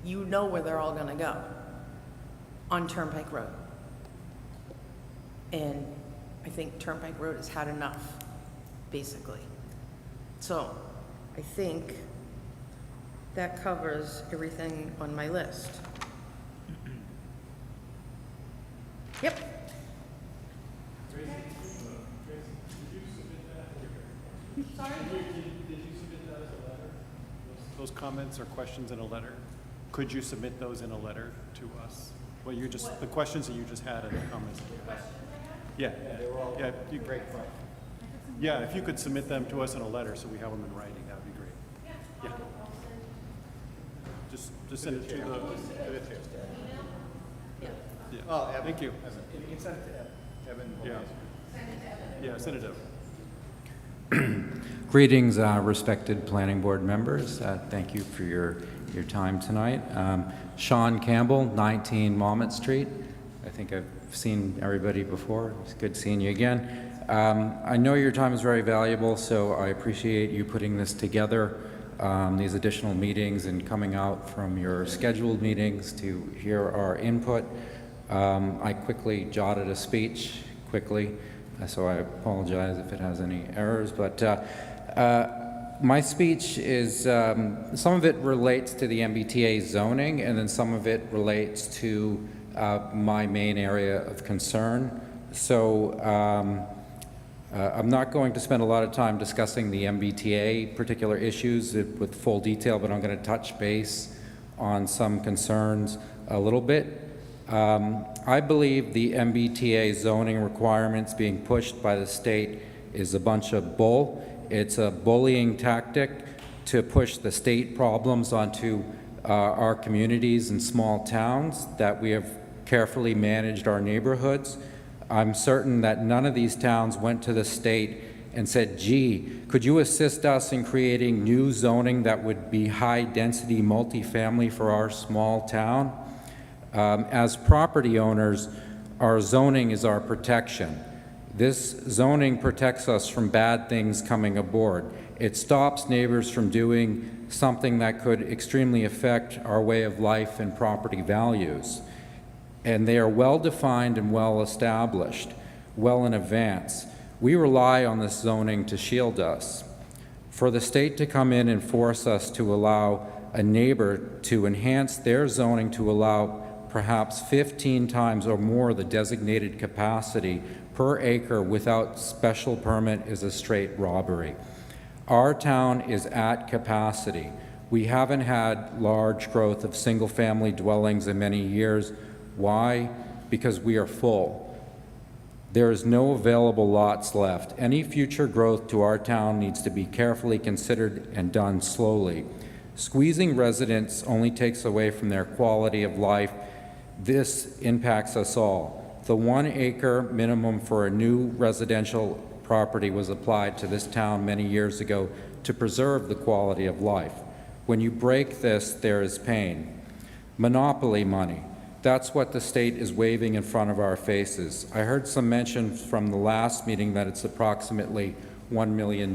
you know where they're all gonna go, on Turnpike Road. And I think Turnpike Road has had enough, basically. So, I think that covers everything on my list. Yep. Tracy, did you submit that? Sorry? Did you submit that as a letter? Those comments or questions in a letter? Could you submit those in a letter to us? Well, you just, the questions that you just had and the comments. Yeah. They were all great. Yeah, if you could submit them to us in a letter so we have them in writing, that would be great. Yeah. Just send it to the. Yeah. Oh, Evan. Thank you. You can send it to Evan. Yeah. Yeah, send it to Evan. Greetings, respected planning board members. Thank you for your time tonight. Sean Campbell, 19 Monmouth Street. I think I've seen everybody before. It's good seeing you again. I know your time is very valuable, so I appreciate you putting this together, these additional meetings and coming out from your scheduled meetings to hear our input. I quickly jotted a speech quickly, so I apologize if it has any errors, but my speech is, some of it relates to the MBTA zoning, and then some of it relates to my main area of concern. So I'm not going to spend a lot of time discussing the MBTA particular issues with full detail, but I'm going to touch base on some concerns a little bit. I believe the MBTA zoning requirements being pushed by the state is a bunch of bull. It's a bullying tactic to push the state problems onto our communities and small towns that we have carefully managed our neighborhoods. I'm certain that none of these towns went to the state and said, gee, could you assist us in creating new zoning that would be high-density multifamily for our small town? As property owners, our zoning is our protection. This zoning protects us from bad things coming aboard. It stops neighbors from doing something that could extremely affect our way of life and property values. And they are well-defined and well-established, well in advance. We rely on this zoning to shield us. For the state to come in and force us to allow a neighbor to enhance their zoning to allow perhaps 15 times or more the designated capacity per acre without special permit is a straight robbery. Our town is at capacity. We haven't had large growth of single-family dwellings in many years. Why? Because we are full. There is no available lots left. Any future growth to our town needs to be carefully considered and done slowly. Squeezing residents only takes away from their quality of life. This impacts us all. The 1 acre minimum for a new residential property was applied to this town many years ago to preserve the quality of life. When you break this, there is pain. Monopoly money. That's what the state is waving in front of our faces. I heard some mention from the last meeting that it's approximately $1 million.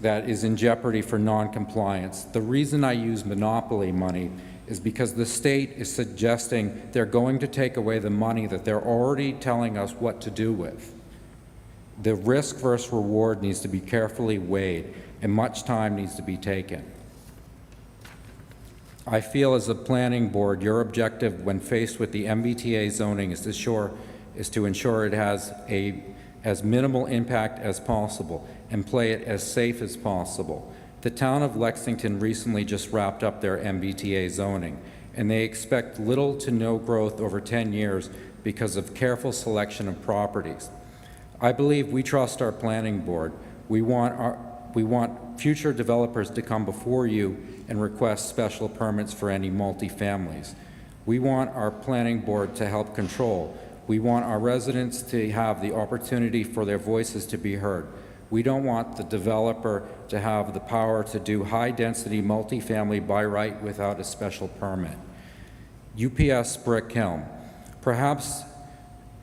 That is in jeopardy for non-compliance. The reason I use monopoly money is because the state is suggesting they're going to take away the money that they're already telling us what to do with. The risk versus reward needs to be carefully weighed, and much time needs to be taken. I feel as a planning board, your objective when faced with the MBTA zoning is to ensure it has as minimal impact as possible and play it as safe as possible. The town of Lexington recently just wrapped up their MBTA zoning, and they expect little to no growth over 10 years because of careful selection of properties. I believe we trust our planning board. We want future developers to come before you and request special permits for any multifamilies. We want our planning board to help control. We want our residents to have the opportunity for their voices to be heard. We don't want the developer to have the power to do high-density multifamily by right without a special permit. UPS Brick Hill. Perhaps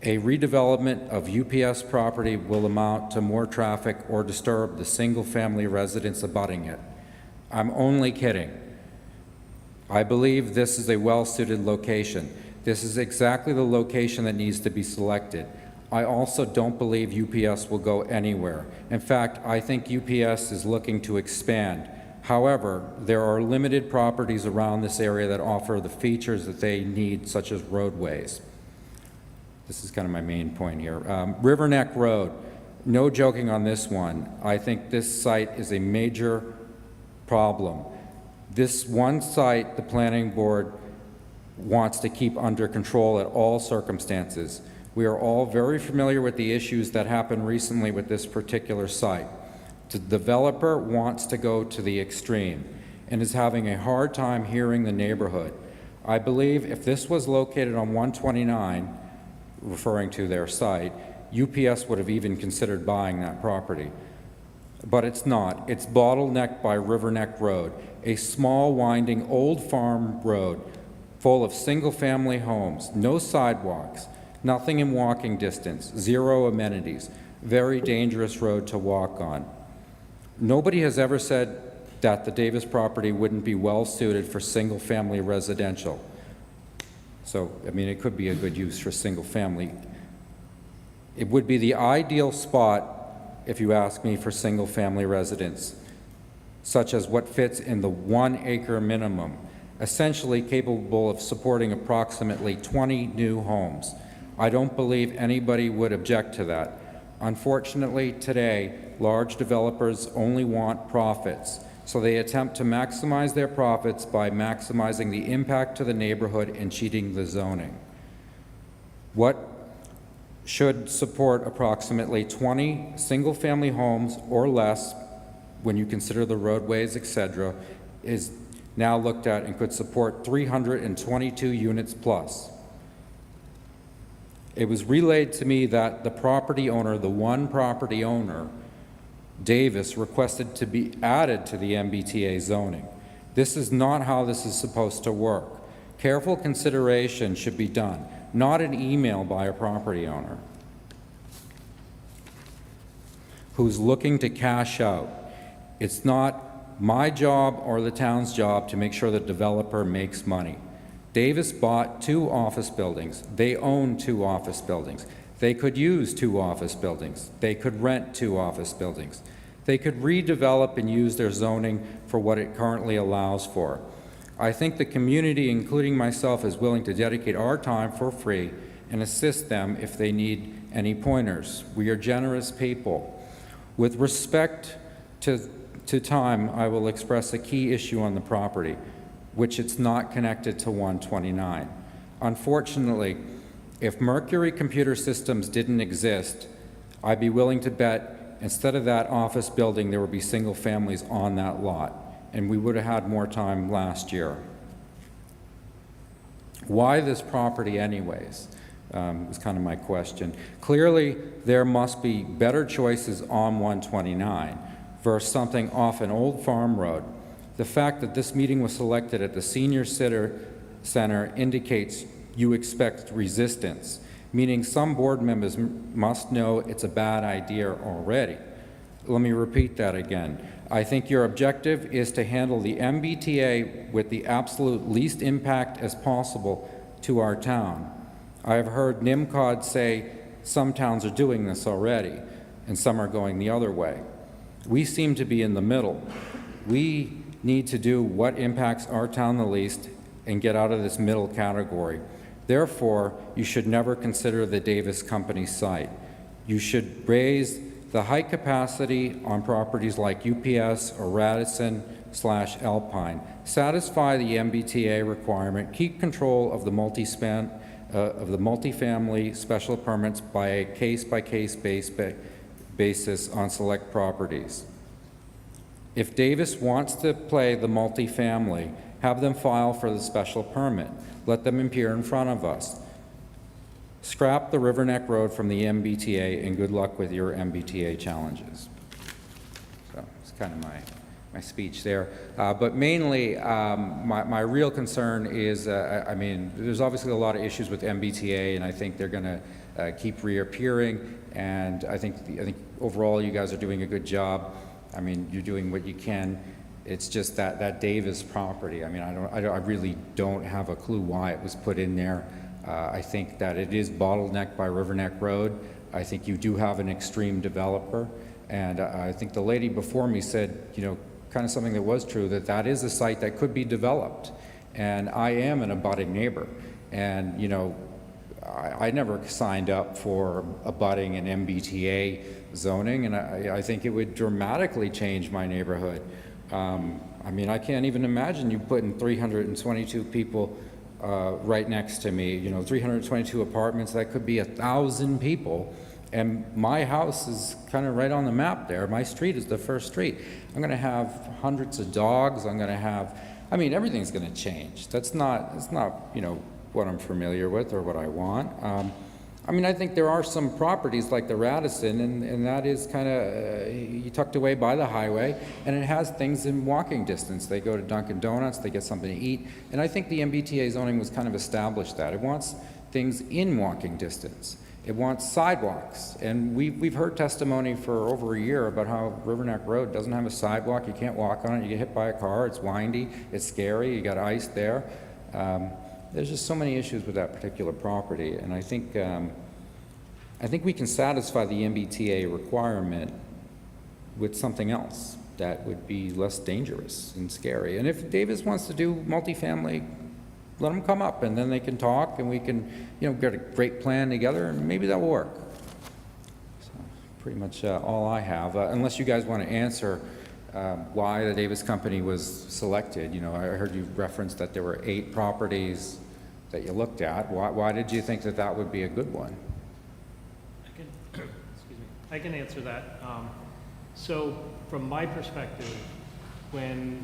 a redevelopment of UPS property will amount to more traffic or disturb the single-family residents abutting it. I'm only kidding. I believe this is a well-suited location. This is exactly the location that needs to be selected. I also don't believe UPS will go anywhere. In fact, I think UPS is looking to expand. However, there are limited properties around this area that offer the features that they need, such as roadways. This is kind of my main point here. River Neck Road, no joking on this one. I think this site is a major problem. This one site, the planning board wants to keep under control at all circumstances. We are all very familiar with the issues that happened recently with this particular site. The developer wants to go to the extreme and is having a hard time hearing the neighborhood. I believe if this was located on 129, referring to their site, UPS would have even considered buying that property. But it's not. It's bottlenecked by River Neck Road, a small, winding, old farm road full of single-family homes, no sidewalks, nothing in walking distance, zero amenities, very dangerous road to walk on. Nobody has ever said that the Davis property wouldn't be well-suited for single-family residential. So, I mean, it could be a good use for single-family. It would be the ideal spot, if you ask me, for single-family residents, such as what fits in the 1 acre minimum, essentially capable of supporting approximately 20 new homes. I don't believe anybody would object to that. Unfortunately, today, large developers only want profits, so they attempt to maximize their profits by maximizing the impact to the neighborhood and cheating the zoning. What should support approximately 20 single-family homes or less, when you consider the roadways, etc., is now looked at and could support 322 units plus. It was relayed to me that the property owner, the one property owner, Davis, requested to be added to the MBTA zoning. This is not how this is supposed to work. Careful consideration should be done, not an email by a property owner who's looking to cash out. It's not my job or the town's job to make sure the developer makes money. Davis bought 2 office buildings. They own 2 office buildings. They could use 2 office buildings. They could rent 2 office buildings. They could redevelop and use their zoning for what it currently allows for. I think the community, including myself, is willing to dedicate our time for free and assist them if they need any pointers. We are generous people. With respect to time, I will express a key issue on the property, which it's not connected to 129. Unfortunately, if Mercury Computer Systems didn't exist, I'd be willing to bet instead of that office building, there would be single families on that lot, and we would have had more time last year. Why this property anyways, is kind of my question. Clearly, there must be better choices on 129 versus something off an old farm road. The fact that this meeting was selected at the Senior Center indicates you expect resistance, meaning some board members must know it's a bad idea already. Let me repeat that again. I think your objective is to handle the MBTA with the absolute least impact as possible to our town. I have heard NIMCOG say some towns are doing this already, and some are going the other way. We seem to be in the middle. We need to do what impacts our town the least and get out of this middle category. Therefore, you should never consider the Davis Company site. You should raise the height capacity on properties like UPS or Radisson/Alpine. Satisfy the MBTA requirement. Keep control of the multifamily special permits by a case-by-case basis on select properties. If Davis wants to play the multifamily, have them file for the special permit. Let them appear in front of us. Scrap the Riverneck Road from the MBTA, and good luck with your MBTA challenges. So it's kind of my speech there. But mainly, my real concern is, I mean, there's obviously a lot of issues with MBTA, and I think they're going to keep reappearing. And I think overall, you guys are doing a good job. I mean, you're doing what you can. It's just that Davis property. I mean, I really don't have a clue why it was put in there. I think that it is bottlenecked by Riverneck Road. I think you do have an extreme developer. And I think the lady before me said, you know, kind of something that was true, that is a site that could be developed. And I am an abutting neighbor. And, you know, I never signed up for abutting an MBTA zoning, and I think it would dramatically change my neighborhood. I mean, I can't even imagine you putting 322 people right next to me, you know, 322 apartments. That could be 1,000 people, and my house is kind of right on the map there. My street is the first street. I'm going to have hundreds of dogs. I'm going to have, I mean, everything's going to change. It's not, you know, what I'm familiar with or what I want. I mean, I think there are some properties like the Radisson, and that is kind of tucked away by the highway, and it has things in walking distance. They go to Dunkin' Donuts, they get something to eat, and I think the MBTA zoning was kind of established that. It wants things in walking distance. It wants sidewalks, and we've heard testimony for over a year about how Riverneck Road doesn't have a sidewalk. You can't walk on it. You get hit by a car. It's windy. It's scary. You got ice there. There's just so many issues with that particular property, and I think we can satisfy the MBTA requirement with something else that would be less dangerous and scary. And if Davis wants to do multifamily, let them come up, and then they can talk, and we can, you know, get a great plan together, and maybe that will work. So pretty much all I have, unless you guys want to answer why the Davis Company was selected. You know, I heard you reference that there were 8 properties that you looked at. Why did you think that would be a good one? I can answer that. So from my perspective, when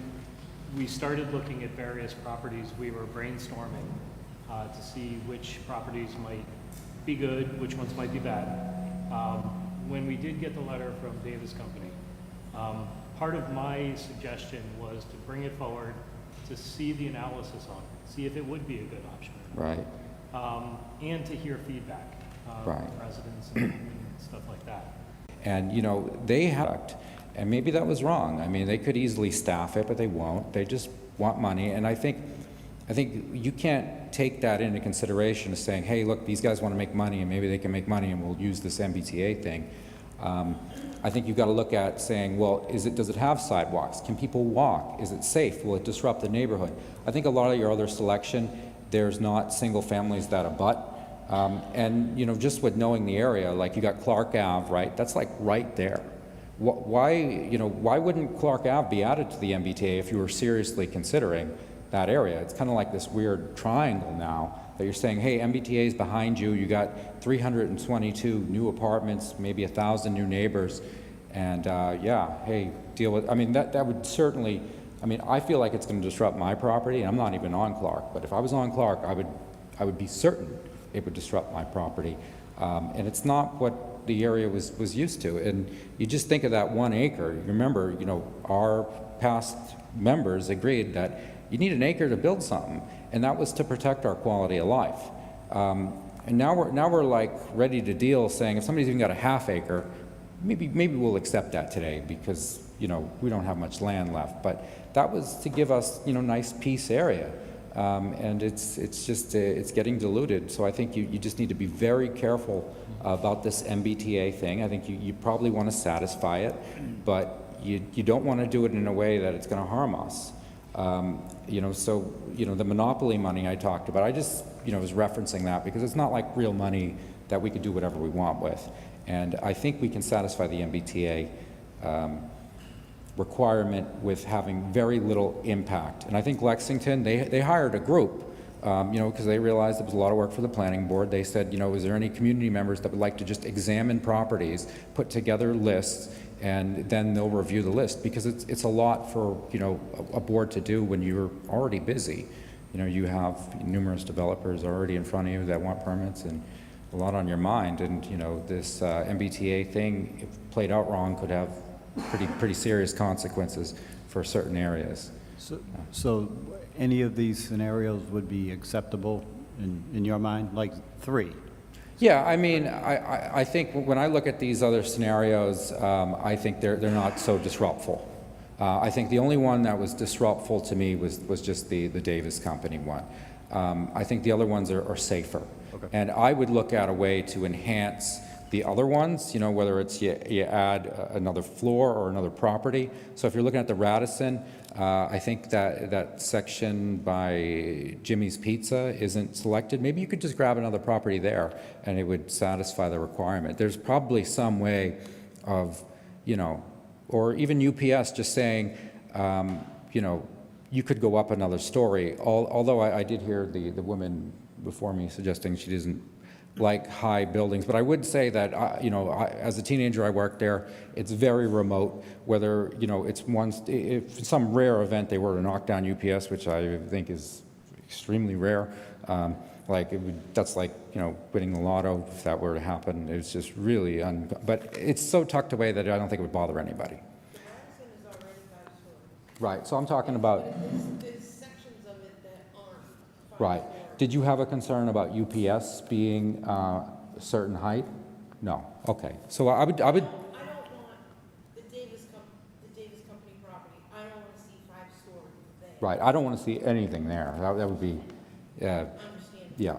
we started looking at various properties, we were brainstorming to see which properties might be good, which ones might be bad. When we did get the letter from Davis Company, part of my suggestion was to bring it forward to see the analysis on it, see if it would be a good option. Right. And to hear feedback Right. from residents and stuff like that. And, you know, they have, and maybe that was wrong. I mean, they could easily staff it, but they won't. They just want money. And I think you can't take that into consideration as saying, hey, look, these guys want to make money, and maybe they can make money, and we'll use this MBTA thing. I think you've got to look at saying, well, does it have sidewalks? Can people walk? Is it safe? Will it disrupt the neighborhood? I think a lot of your other selection, there's not single families that abut. And, you know, just with knowing the area, like you got Clark Ave, right? That's like right there. Why wouldn't Clark Ave be added to the MBTA if you were seriously considering that area? It's kind of like this weird triangle now that you're saying, hey, MBTA is behind you. You got 322 new apartments, maybe 1,000 new neighbors, And, yeah, hey, deal with, I mean, that would certainly, I mean, I feel like it's going to disrupt my property, and I'm not even on Clark, but if I was on Clark, I would be certain it would disrupt my property. And it's not what the area was used to. And you just think of that 1 acre. Remember, you know, our past members agreed that you need an acre to build something, and that was to protect our quality of life. And now we're like ready to deal, saying if somebody's even got a half acre, maybe we'll accept that today because, you know, we don't have much land left. But that was to give us, you know, nice piece area. And it's just, it's getting diluted. So I think you just need to be very careful about this MBTA thing. I think you probably want to satisfy it, but you don't want to do it in a way that it's going to harm us. You know, so, you know, the monopoly money I talked about, I just, you know, was referencing that because it's not like real money that we could do whatever we want with. And I think we can satisfy the MBTA requirement with having very little impact. And I think Lexington, they hired a group, you know, because they realized it was a lot of work for the planning board. They said, you know, is there any community members that would like to just examine properties, put together lists, and then they'll review the list, because it's a lot for, you know, a board to do when you're already busy. You know, you have numerous developers already in front of you that want permits and a lot on your mind. And, you know, this MBTA thing, if played out wrong, could have pretty serious consequences for certain areas. So any of these scenarios would be acceptable in your mind, like 3? Yeah, I mean, I think when I look at these other scenarios, I think they're not so disruptful. I think the only one that was disruptful to me was just the Davis Company one. I think the other ones are safer. Okay. And I would look at a way to enhance the other ones, you know, whether it's you add another floor or another property. So if you're looking at the Radisson, I think that section by Jimmy's Pizza isn't selected. Maybe you could just grab another property there and it would satisfy the requirement. There's probably some way of, you know, or even UPS just saying, you know, you could go up another story. Although I did hear the woman before me suggesting she doesn't like high buildings, but I would say that, you know, as a teenager I worked there. It's very remote, whether, you know, it's if some rare event they were to knock down UPS, which I think is extremely rare, like that's like, you know, winning the lotto if that were to happen. It's just really, but it's so tucked away that I don't think it would bother anybody. Right, so I'm talking about, There's sections of it that aren't. right. Did you have a concern about UPS being a certain height? No, okay. So I would, I don't want the Davis Company property. I don't want to see 5-story there. right, I don't want to see anything there. That would be, Understand. yeah.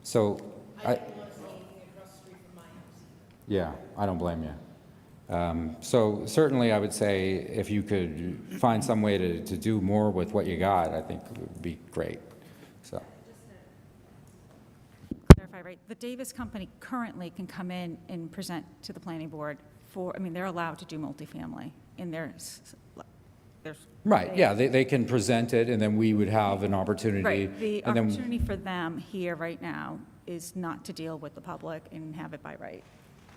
So, I don't want to see anything across the street from my house. yeah, I don't blame you. So certainly I would say if you could find some way to do more with what you got, I think it would be great, so. Clarify, right, the Davis Company currently can come in and present to the planning board for, I mean, they're allowed to do multifamily in there's. Right, yeah, they can present it, and then we would have an opportunity. Right, the and then- opportunity for them here right now is not to deal with the public and have it by right,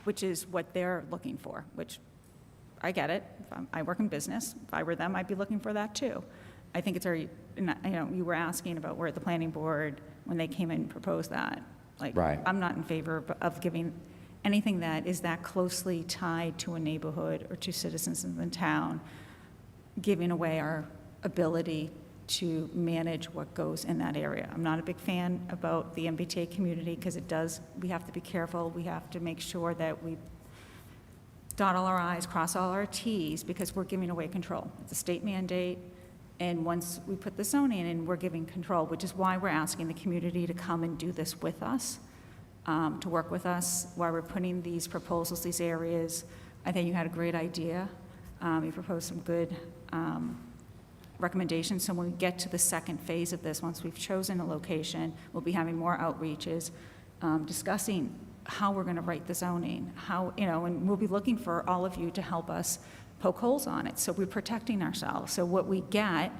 which is what they're looking for, which I get it. I work in business. If I were them, I'd be looking for that too. I think it's already, you know, you were asking about where the planning board, when they came in and proposed that. Like, Right. I'm not in favor of giving anything that is that closely tied to a neighborhood or to citizens in the town, giving away our ability to manage what goes in that area. I'm not a big fan about the MBTA community because we have to be careful. We have to make sure that we dot all our i's, cross all our t's, because we're giving away control. It's a state mandate, and once we put the zoning in, we're giving control, which is why we're asking the community to come and do this with us, to work with us, while we're putting these proposals, these areas. I think you had a great idea. You proposed some good recommendations. So when we get to the second phase of this, once we've chosen a location, we'll be having more outreaches, discussing how we're going to write the zoning, how, you know, and we'll be looking for all of you to help us poke holes on it. So we're protecting ourselves. So what we get,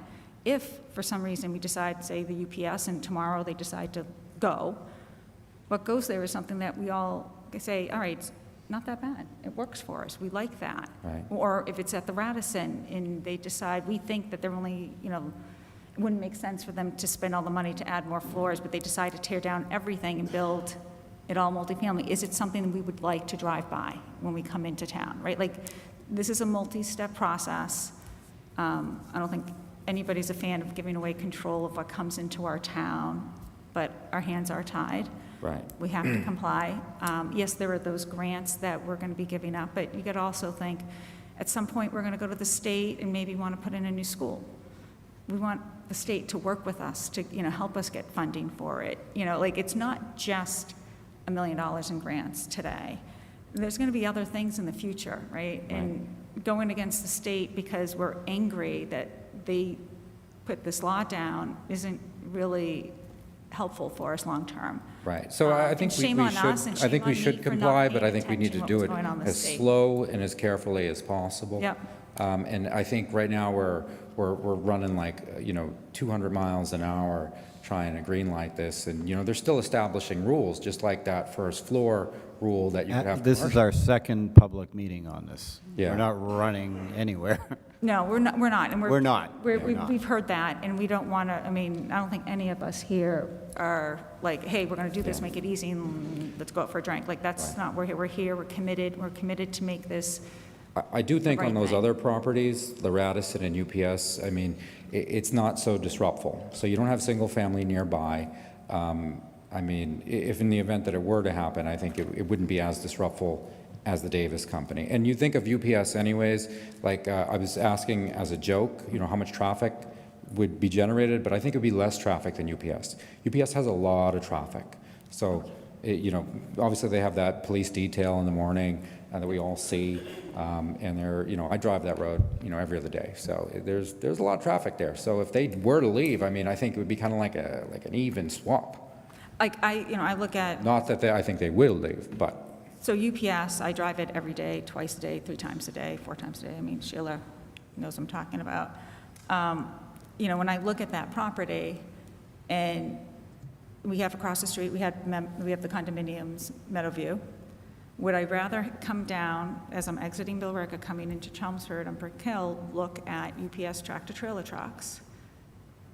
if for some reason we decide, say, the UPS, and tomorrow they decide to go, what goes there is something that we all say, all right, not that bad. It works for us. We like that. Right. Or if it's at the Radisson and they decide, we think that they're only, it wouldn't make sense for them to spend all the money to add more floors, but they decide to tear down everything and build it all multifamily. Is it something that we would like to drive by when we come into town, right? Like, this is a multi-step process. I don't think anybody's a fan of giving away control of what comes into our town, but our hands are tied. Right. We have to comply. Yes, there are those grants that we're going to be giving up, but you could also think, at some point, we're going to go to the state and maybe want to put in a new school. We want the state to work with us to, help us get funding for it. It's not just $1 million in grants today. There's going to be other things in the future, right? And going against the state because we're angry that they put this law down isn't really helpful for us long-term. Right. So I think and shame on us and shame on me for not comply, but I paying think we need to attention do what it was going on in the as state. slow and as carefully as possible. Yep. And I think right now we're running like, 200 miles an hour trying to green light this. And, they're still establishing rules, just like that first floor rule that you could have. This is commercial. our second public meeting on this. Yeah. We're not running anywhere. No, we're not, and We're not. We're not. We've heard that, and we don't want to, I don't think any of us here are like, hey, we're going to do this, make it easy, and let's go out for a drink. Like, that's not, we're here, we're committed to make this. I do think right on those thing. other properties, the Radisson and UPS, it's not so disruptful. So you don't have single family nearby. If in the event that it were to happen, I think it wouldn't be as disruptful as the Davis Company. And you think of UPS anyways, like I was asking as a joke, how much traffic would be generated, but I think it would be less traffic than UPS. UPS has a lot of traffic. So, obviously they have that police detail in the morning that we all see. And they're, I drive that road, every other day. So there's a lot of traffic there. So if they were to leave, I think it would be kind of like an even swap. I look at, Not that I think they will leave, but. so UPS, I drive it every day, twice a day, 3 times a day, 4 times a day. Sheila knows what I'm talking about. When I look at that property, and we have across the street, we have the condominiums, Meadowview. Would I rather come down, as I'm exiting Billerica, coming into Chelmsford on Brick Hill, look at UPS tractor-trailer trucks,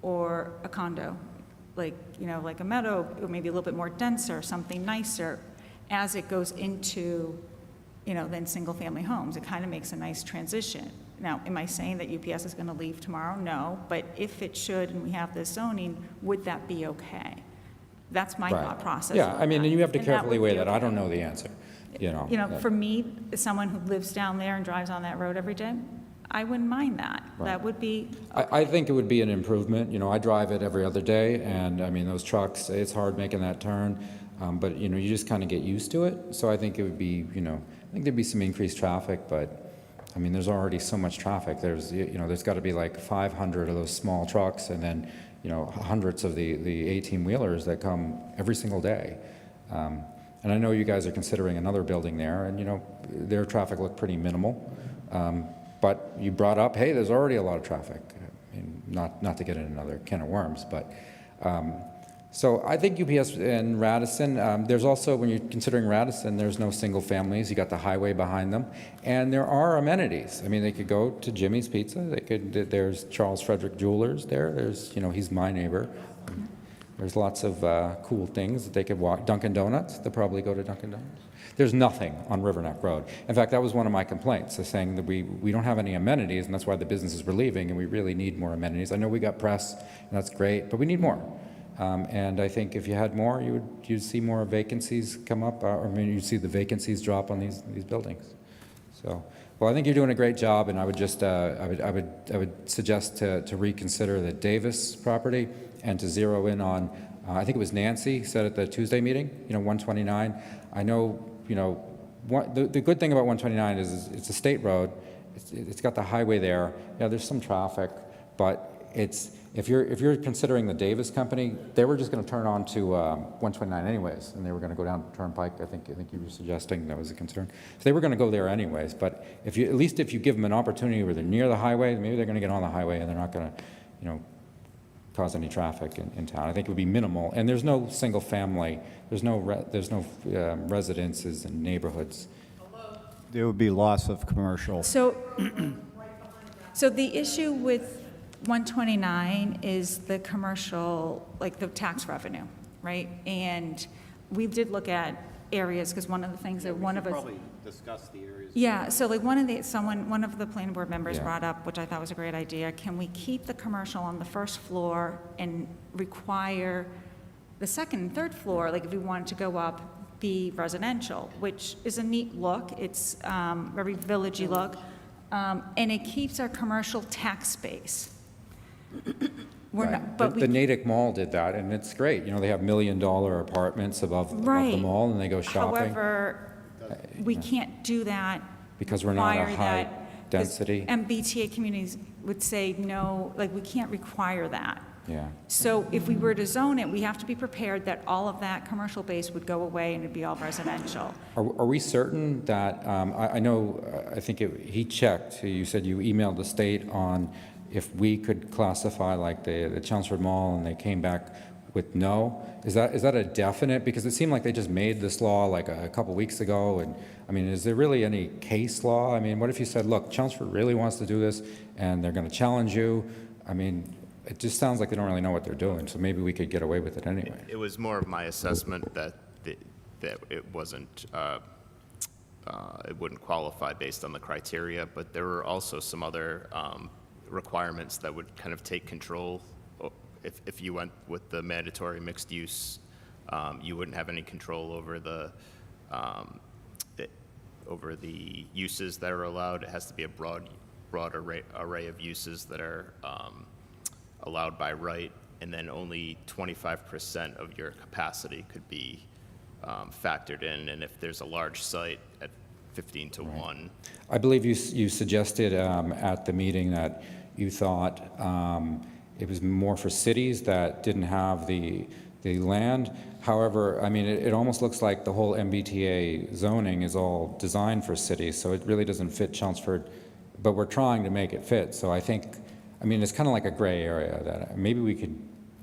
or a condo, like a Meadow, or maybe a little bit more denser, something nicer, as it goes into, then single-family homes? It kind of makes a nice transition. Now, am I saying that UPS is going to leave tomorrow? No, but if it should, and we have this zoning, would that be okay? That's my thought process. Yeah, on and that. you have to And that carefully would be weigh that. I okay. don't know the answer, For me, as someone who lives down there and drives on that road every day, I wouldn't mind that. Right. That would be, I think it would be an improvement. I drive it every other day, and those trucks, it's hard making that turn. But, you just kind of get used to it. So I think it would be, I think there'd be some increased traffic, but, there's already so much traffic. There's, there's got to be like 500 of those small trucks, and then, hundreds of the 18-wheelers that come every single day. And I know you guys are considering another building there, and, their traffic looked pretty minimal. But you brought up, hey, there's already a lot of traffic. Not to get in another can of worms, but so I think UPS and Radisson, there's also, when you're considering Radisson, there's no single families. You got the highway behind them, and there are amenities. They could go to Jimmy's Pizza. There's Charles Frederick Jewelers there. There's, he's my neighbor. There's lots of cool things that they could walk. Dunkin' Donuts, they'll probably go to Dunkin' Donuts. There's nothing on Riverneck Road. In fact, that was one of my complaints, saying that we don't have any amenities, and that's why the businesses were leaving, and we really need more amenities. I know we got press, and that's great, but we need more. And I think if you had more, you'd see more vacancies come up, you'd see the vacancies drop on these buildings. So, well, I think you're doing a great job, and I would just I would suggest to reconsider the Davis property and to zero in on. I think it was Nancy said at the Tuesday meeting. 129. I know. The good thing about 129 is it's a state road. It's got the highway there. Yeah, there's some traffic, but if you're considering the Davis Company, they were just going to turn on to 129 anyways, and they were going to go down Turnpike. I think you were suggesting that was a concern. So they were going to go there anyways. But at least if you give them an opportunity where they're near the highway, maybe they're going to get on the highway and they're not going to, cause any traffic in town. I think it would be minimal, and there's no single family. There's no residences and neighborhoods there would be loss of commercial. So, so the issue with 129 is the commercial, like the tax revenue, right? And we did look at areas, because one of the things that one of us. Probably discuss the areas. Yeah, so like one of the planning board members brought up, which I thought was a great idea, can we keep the commercial on the first floor and require the second and third floor, like if we wanted to go up, be residential, which is a neat look, it's very villagey look, and it keeps our commercial tax base. We're Right. not, but The we, Natick Mall did that, and it's great. You know, they have $1 million apartments above the right. mall, and they go shopping. However, we can't do that. Because we're not a require high that, 'cause density. MBTA communities would say, no, like, we can't require that. Yeah. So if we were to zone it, we have to be prepared that all of that commercial base would go away and it'd be all residential. Are we certain that, I know, I think he checked, you said you emailed the state on if we could classify like the Chelmsford Mall, and they came back with no? Is that a definite? Because it seemed like they just made this law like a couple weeks ago, and, I mean, is there really any case law? I mean, what if you said, look, Chelmsford really wants to do this, and they're gonna challenge you? I mean, it just sounds like they don't really know what they're doing, so maybe we could get away with it anyway. It was more of my assessment that it wasn't, it wouldn't qualify based on the criteria, but there were also some other requirements that would kind of take control. If you went with the mandatory mixed use, you wouldn't have any control over the uses that are allowed. It has to be a broad array of uses that are allowed by right, and then only 25% of your capacity could be factored in. And if there's a large site at 15 to 1. I believe you suggested at the meeting that you thought it was more for cities that didn't have the land. However, I mean, it almost looks like the whole MBTA zoning is all designed for cities, so it really doesn't fit Chelmsford, but we're trying to make it fit. So I think, I mean, it's kind of like a gray area that maybe we could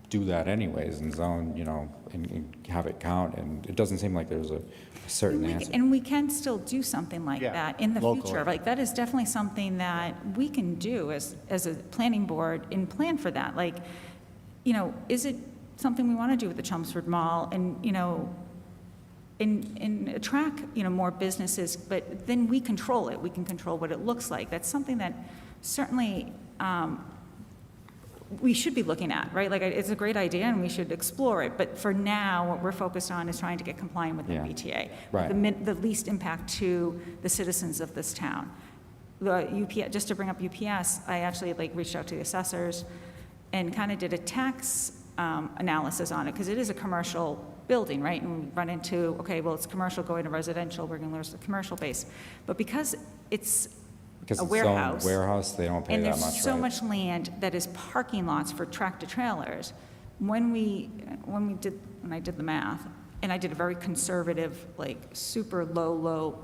do that anyways and zone, you know, and have it count, and it doesn't seem like there's a certain answer. And we can still do something like Yeah, that in the locally. future. Like, that is definitely something that we can do as a planning board and plan for that. Like, you know, is it something we want to do with the Chelmsford Mall and, you know, and attract, you know, more businesses, but then we control it. We can control what it looks like. That's something that certainly we should be looking at, right? Like, it's a great idea and we should explore it. But for now, what we're focused on is trying to get compliant with the Yeah. MBTA. Right. The least impact to the citizens of this town. The UPS, just to bring up UPS, I actually like reached out to the assessors and kind of did a tax analysis on it, because it is a commercial building, right? And we run into, okay, well, it's commercial going to residential, we're going to lose the commercial base. But because it's Because a it's warehouse. zoned warehouse, they don't pay And that there's much, so right? much land that is parking lots for tractor-trailers. When I did the math, and I did a very conservative, like, super low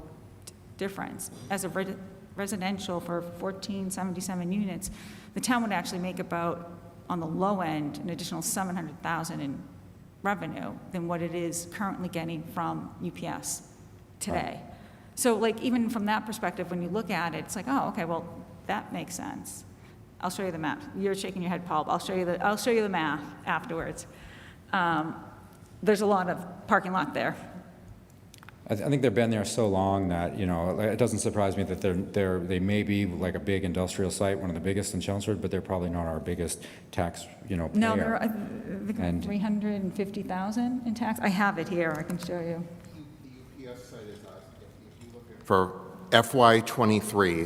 difference, as a residential for 1477 units, the town would actually make about, on the low end, an additional $700,000 in revenue than what it is currently getting from UPS today. So, like, even from that perspective, when you look at it, it's like, oh, okay, well, that makes sense. I'll show you the map. You're shaking your head, Paul. But I'll show you the math afterwards. There's a lot of parking lot there. I think they've been there so long that, you know, it doesn't surprise me that they may be like a big industrial site, one of the biggest in Chelmsford, but they're probably not our biggest tax, you know, payer. No, there are And- 350,000 in tax. I have it here. I can show you. For FY '23,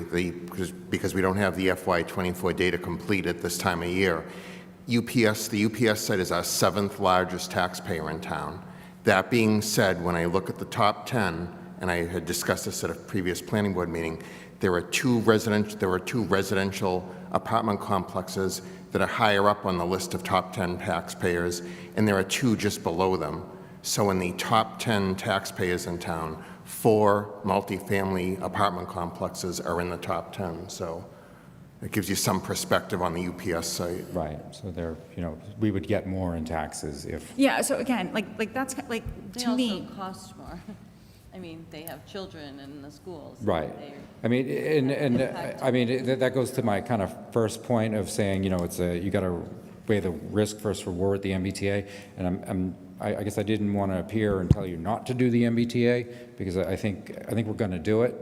because we don't have the FY '24 data complete at this time of year, the UPS site is our 7th largest taxpayer in town. That being said, when I look at the top 10, and I had discussed this at a previous planning board meeting, there are two residential apartment complexes that are higher up on the list of top 10 taxpayers, and there are 2 just below them. So in the top 10 taxpayers in town, 4 multifamily apartment complexes are in the top 10. So it gives you some perspective on the UPS site. Right, so they're, you know, we would get more in taxes if, Yeah, so again, like that's, like, They to me, also cost more. I mean, they have children in the schools. Right. They- I mean, and Impact. I mean, that goes to my kind of first point of saying, you know, you got to weigh the risk versus reward with the MBTA. And I guess I didn't want to appear and tell you not to do the MBTA, because I think we're going to do it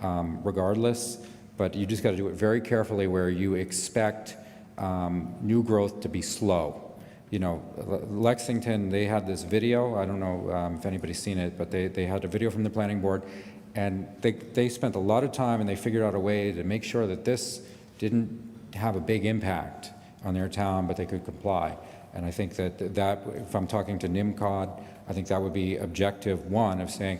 regardless. But you just got to do it very carefully, where you expect new growth to be slow. You know, Lexington, they had this video, I don't know if anybody's seen it, but they had a video from the planning board, and they spent a lot of time, and they figured out a way to make sure that this didn't have a big impact on their town, but they could comply. And I think that if I'm talking to NIMCOG, I think that would be objective one of saying,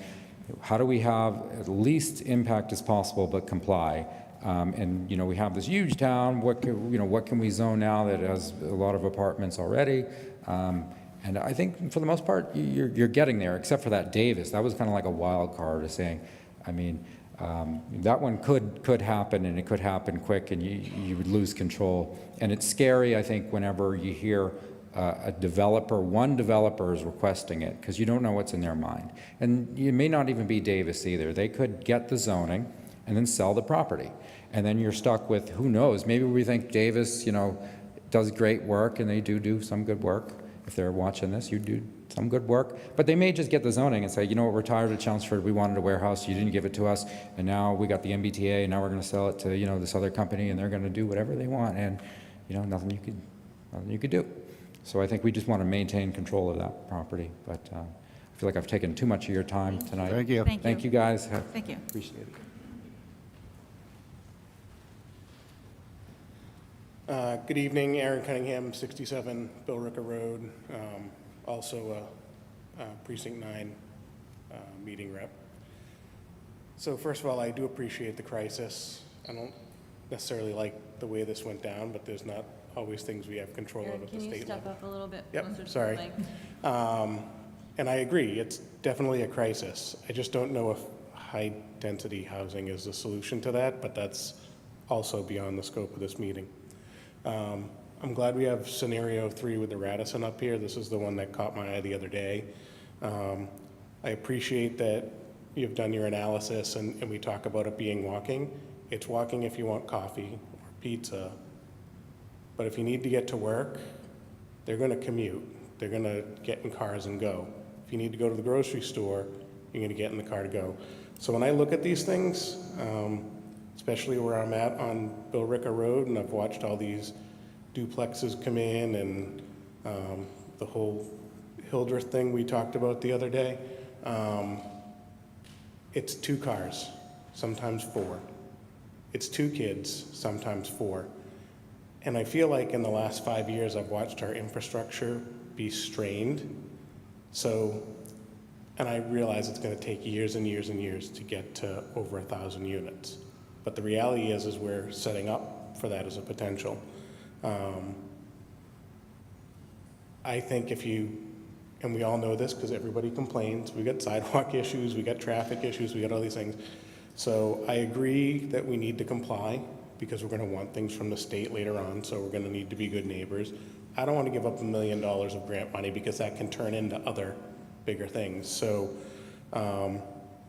how do we have at least impact as possible but comply? And, you know, we have this huge town, what can we zone now that has a lot of apartments already? And I think for the most part, you're getting there, except for that Davis. That was kind of like a wild card of saying, I mean, that one could happen, and it could happen quick, and you would lose control. And it's scary, I think, whenever you hear one developer is requesting it, because you don't know what's in their mind. And it may not even be Davis either. They could get the zoning and then sell the property. And then you're stuck with, who knows, maybe we think Davis, you know, does great work, and they do some good work. If they're watching this, you do some good work. But they may just get the zoning and say, you know what, we're tired of Chelmsford, we wanted a warehouse, you didn't give it to us, and now we got the MBTA, and now we're gonna sell it to, you know, this other company, and they're gonna do whatever they want, and, you know, nothing you could do. So I think we just want to maintain control of that property. But I feel like I've taken too much of your time tonight. Thank you. Thank you. Thank you, guys. Thank you. Appreciate it. Good evening, Aaron Cunningham, 67 Billrica Road, also a Precinct 9 meeting rep. So first of all, I do appreciate the crisis. I don't necessarily like the way this went down, but there's not always things we have control of Aaron, at the can you state step level. up a little bit Yep, closer to the sorry. mic? And I agree, it's definitely a crisis. I just don't know if high-density housing is the solution to that, but that's also beyond the scope of this meeting. I'm glad we have scenario 3 with the Radisson up here. This is the one that caught my eye the other day. I appreciate that you've done your analysis and we talk about it being walking. It's walking if you want coffee or pizza. But if you need to get to work, they're going to commute. They're going to get in cars and go. If you need to go to the grocery store, you're going to get in the car to go. So when I look at these things, especially where I'm at on Billrica Road, and I've watched all these duplexes come in and the whole Hildreth thing we talked about the other day, it's 2 cars, sometimes 4. It's 2 kids, sometimes 4. And I feel like in the last 5 years, I've watched our infrastructure be strained. So, and I realize it's going to take years and years and years to get to over 1,000 units. But the reality is we're setting up for that as a potential. I think if you, and we all know this because everybody complains, we got sidewalk issues, we got traffic issues, we got all these things. So I agree that we need to comply because we're going to want things from the state later on, so we're going to need to be good neighbors. I don't want to give up $1 million of grant money because that can turn into other bigger things. So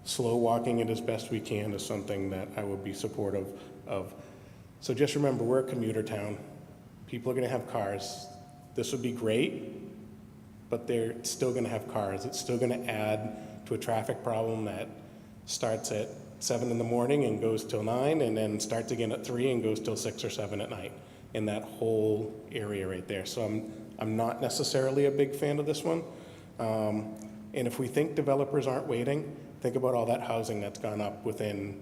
slow walking it as best we can is something that I would be supportive of. So just remember, we're a commuter town. People are going to have cars. This would be great, but they're still going to have cars. It's still going to add to a traffic problem that starts at 7 in the morning and goes till 9, and then starts again at 3 and goes till 6 or 7 at night in that whole area right there. So I'm not necessarily a big fan of this one. And if we think developers aren't waiting, think about all that housing that's gone up within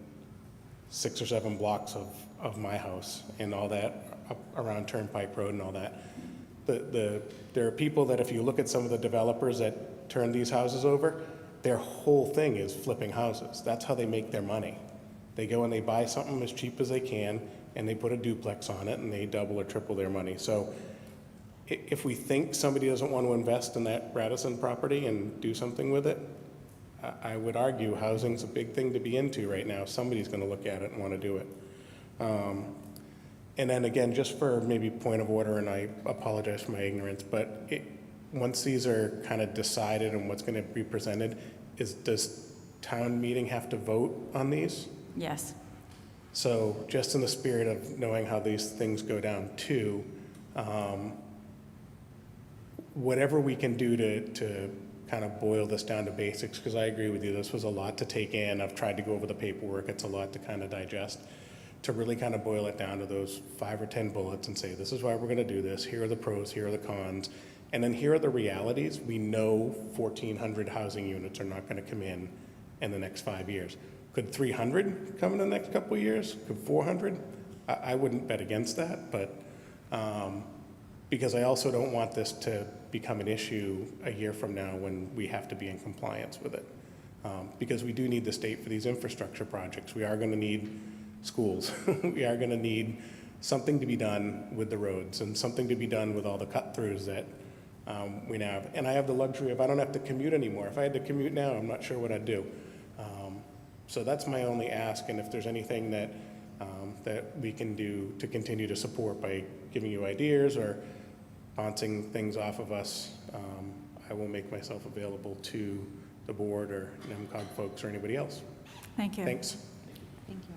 6 or 7 blocks of my house and all that up around Turnpike Road and all that. There are people that if you look at some of the developers that turn these houses over, their whole thing is flipping houses. That's how they make their money. They go and they buy something as cheap as they can, and they put a duplex on it, and they double or triple their money. So if we think somebody doesn't want to invest in that Radisson property and do something with it, I would argue housing's a big thing to be into right now. Somebody's going to look at it and want to do it. And then again, just for maybe point of order, and I apologize for my ignorance, but once these are kind of decided and what's going to be presented, does town meeting have to vote on these. Yes. So just in the spirit of knowing how these things go down too, whatever we can do to kind of boil this down to basics, because I agree with you, this was a lot to take in. I've tried to go over the paperwork. It's a lot to kind of digest. To really kind of boil it down to those 5 or 10 bullets and say, this is why we're going to do this. Here are the pros, here are the cons. And then here are the realities. We know 1,400 housing units are not going to come in the next 5 years. Could 300 come in the next couple of years? Could 400? I wouldn't bet against that, but because I also don't want this to become an issue a year from now when we have to be in compliance with it. Because we do need the state for these infrastructure projects. We are going to need schools. We are going to need something to be done with the roads and something to be done with all the cut-throughs that we now have. And I have the luxury of I don't have to commute anymore. If I had to commute now, I'm not sure what I'd do. So that's my only ask, and if there's anything that that we can do to continue to support by giving you ideas or bouncing things off of us, I will make myself available to the board or NEMCOG folks or anybody else. Thank you. Thanks. Thank you.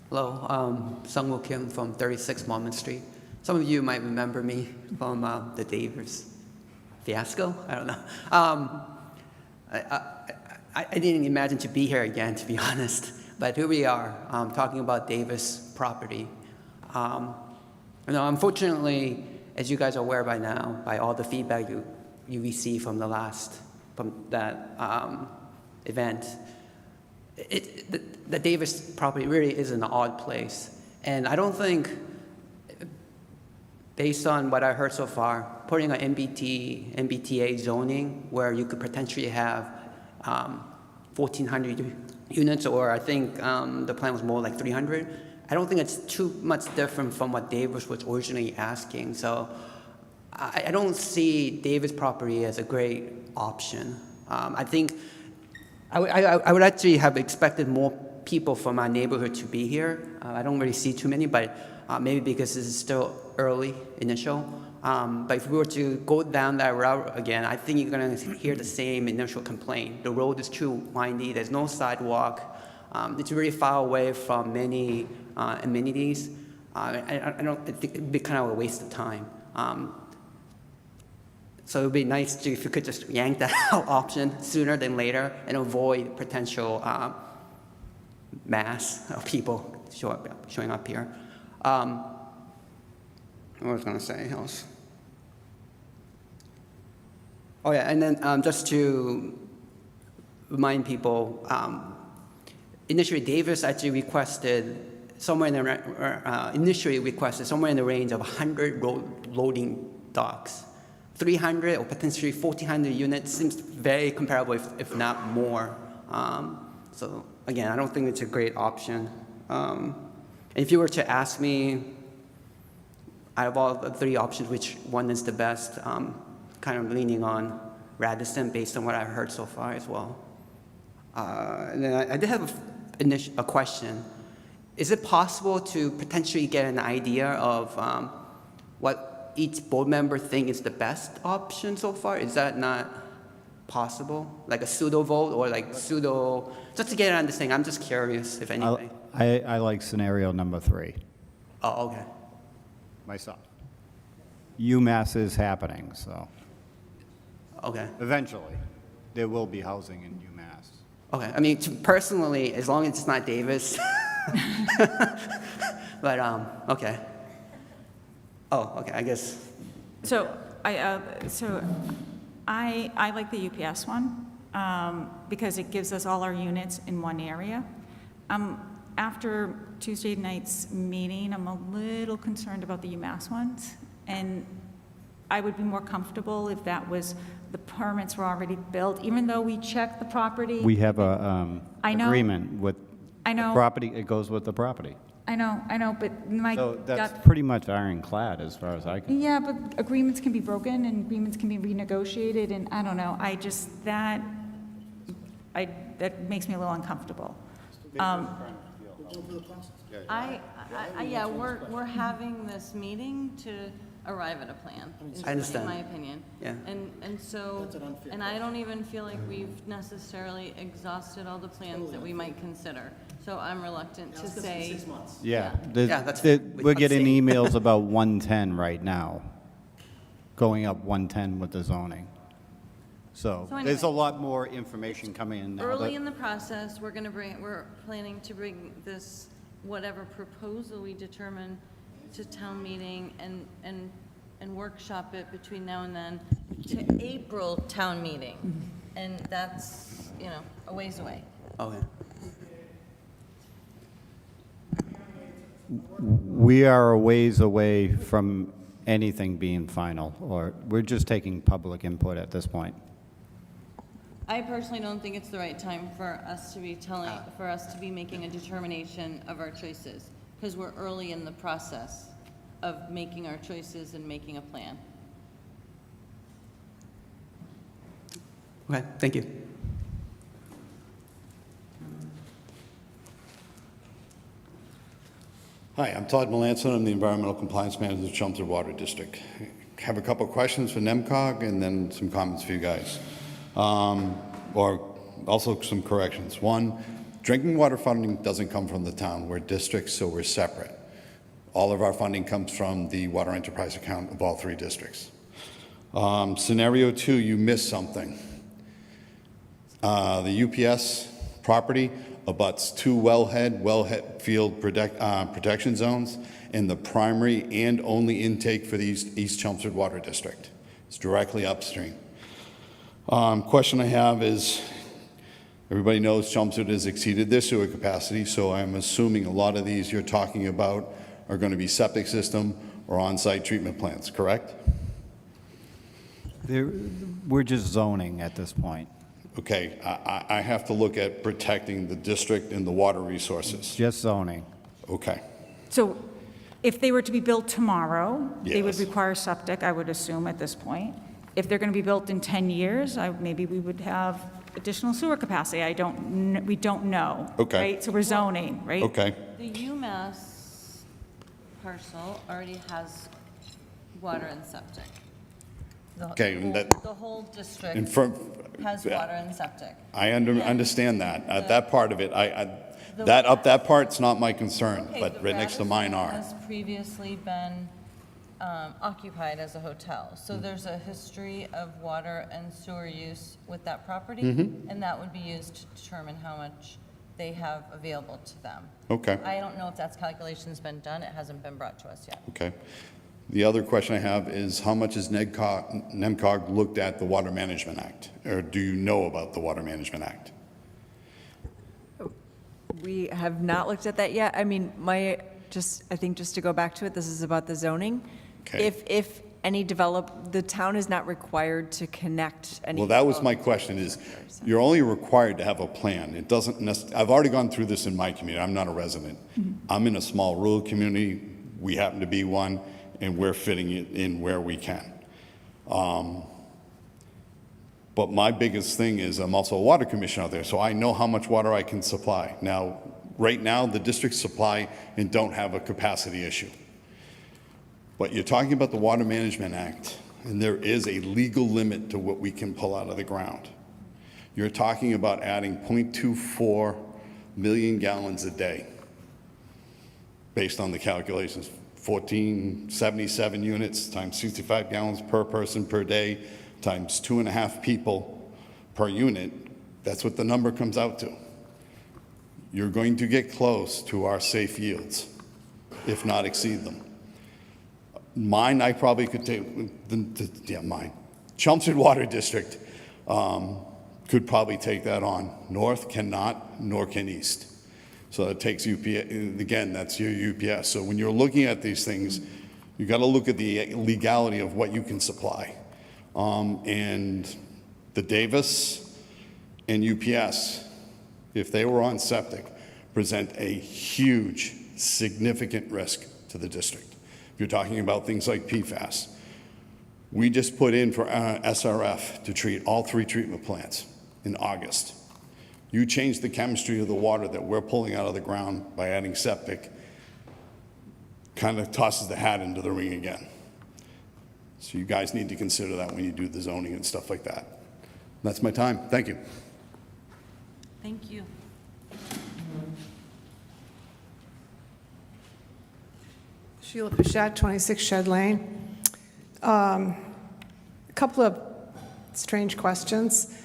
Hello, Sung-Woo Kim from 36 Monmouth Street. Some of you might remember me from the Davis fiasco. I don't know. I didn't imagine to be here again, to be honest. But here we are, talking about Davis property. Unfortunately, as you guys are aware by now, by all the feedback you received from that event, the Davis property really is an odd place. And I don't think, based on what I heard so far, putting an MBTA zoning where you could potentially have 1,400 units, or I think the plan was more like 300, I don't think it's too much different from what Davis was originally asking. So I don't see Davis property as a great option. I think I would actually have expected more people from our neighborhood to be here. I don't really see too many, but maybe because this is still early, initial. But if we were to go down that route again, I think you're going to hear the same initial complaint. The road is too windy. There's no sidewalk. It's really far away from many amenities. I think it'd be kind of a waste of time. So it would be nice if you could just yank that out option sooner than later and avoid potential mass of people showing up here. What was I going to say else? Oh yeah, and then just to remind people, initially Davis actually requested somewhere in the range of 100 loading docks. 300 or potentially 1,400 units seems very comparable, if not more. So again, I don't think it's a great option. If you were to ask me, out of all the 3 options, which one is the best, kind of leaning on Radisson based on what I've heard so far as well. And then I did have a question. Is it possible to potentially get an idea of what each board member think is the best option so far? Is that not possible? Like a pseudo vote or like pseudo, just to get an understanding. I'm just curious, if anything. I like scenario number 3. Oh, okay. Myself. UMass is happening, so Okay. eventually there will be housing in UMass. Okay. I mean, personally, as long as it's not Davis. But, okay. Oh, okay, I guess. So I like the UPS one because it gives us all our units in one area. After Tuesday night's meeting, I'm a little concerned about the UMass ones, and I would be more comfortable if that was, the permits were already built, even though we checked the property. We have a I know. agreement with I know. the property. It goes with the property. I know, but my So that's gut. pretty much ironclad as far as I can. Yeah, but agreements can be broken and agreements can be renegotiated, and I don't know, that makes me a little uncomfortable. Yeah, we're having this meeting arrive at a plan. I understand. In my opinion. Yeah. And so, and I don't even feel like we've necessarily exhausted all the plans that we might consider. So I'm reluctant to say. Yeah. Yeah, that's fine. We're getting emails about 110 right now, going up 110 with the zoning. So So there's a anyway. lot more information coming in now. Early that- in the process, we're planning to bring this, whatever proposal we determine, to town meeting and workshop it between now and then to April town meeting. And that's, a ways away. Okay. We are a ways away from anything being final, or we're just taking public input at this point. I personally don't think it's the right time for us to be making a determination of our choices, because we're early in the process of making our choices and making a plan. Okay, thank you. Hi, I'm Todd Melanson. I'm the Environmental Compliance Manager of Chelmsford Water District. I have a couple of questions for NEMCOG and then some comments for you guys. Or also some corrections. One, drinking water funding doesn't come from the town. We're districts, so we're separate. All of our funding comes from the water enterprise account of all 3 districts. Scenario 2, you missed something. The UPS property abuts 2 wellhead field protection zones in the primary and only intake for the East Chelmsford Water District. It's directly upstream. Question I have is, everybody knows Chelmsford has exceeded their sewer capacity, so I'm assuming a lot of these you're talking about are going to be septic system or on-site treatment plants, correct? We're just zoning at this point. Okay, I have to look at protecting the district and the water resources. Just zoning. Okay. So if they were to be built tomorrow, they would Yes. require septic, I would assume at this point. If they're going to be built in 10 years, maybe we would have additional sewer capacity. We don't know. Okay. Right? So we're zoning, right? Okay. The UMass parcel already has water and septic. Okay, and that- The whole And district from, has water and septic. I understand that. That part of it, that part's not my concern, Okay, but the right next to mine are. Radisson has previously been occupied as a hotel, so there's a history of water and sewer use with that property, and that would be used to determine how much they have available to them. Okay, I don't know if that's calculation's been done, it hasn't been brought to us yet. okay. The other question I have is, how much has NEMCOG looked at the Water Management Act? Or do you know about the Water Management Act? We have not looked at that yet. I mean, I think just to go back to it, this is about the zoning. Okay. If any the town is not required to connect any. Well, that was my question, is you're only required to have a plan. It doesn't I've already gone through this in my community. I'm not a resident. I'm in a small rural community. We happen to be one, and we're fitting it in where we can. But my biggest thing is I'm also a water commissioner out there, so I know how much water I can supply. Now, right now, the districts supply and don't have a capacity issue. But you're talking about the Water Management Act, and there is a legal limit to what we can pull out of the ground. You're talking about adding 0.24 million gallons a day, based on the calculations. 1,477 units times 65 gallons per person per day times 2.5 people per unit. That's what the number comes out to. You're going to get close to our safe yields, if not exceed them. Mine, I probably could take, mine. Chelmsford Water District could probably take that on. North cannot, nor can East. So it takes UPS, again, that's your UPS. So when you're looking at these things, you got to look at the legality of what you can supply. And the Davis and UPS, if they were on septic, present a huge, significant risk to the district. If you're talking about things like PFAS, we just put in for SRF to treat all 3 treatment plants in August. You change the chemistry of the water that we're pulling out of the ground by adding septic, kind of tosses the hat into the ring again. So you guys need to consider that when you do the zoning and stuff like that. That's my time. Thank you. Thank you. Sheila Pichette, 26 Shed Lane. A couple of strange questions.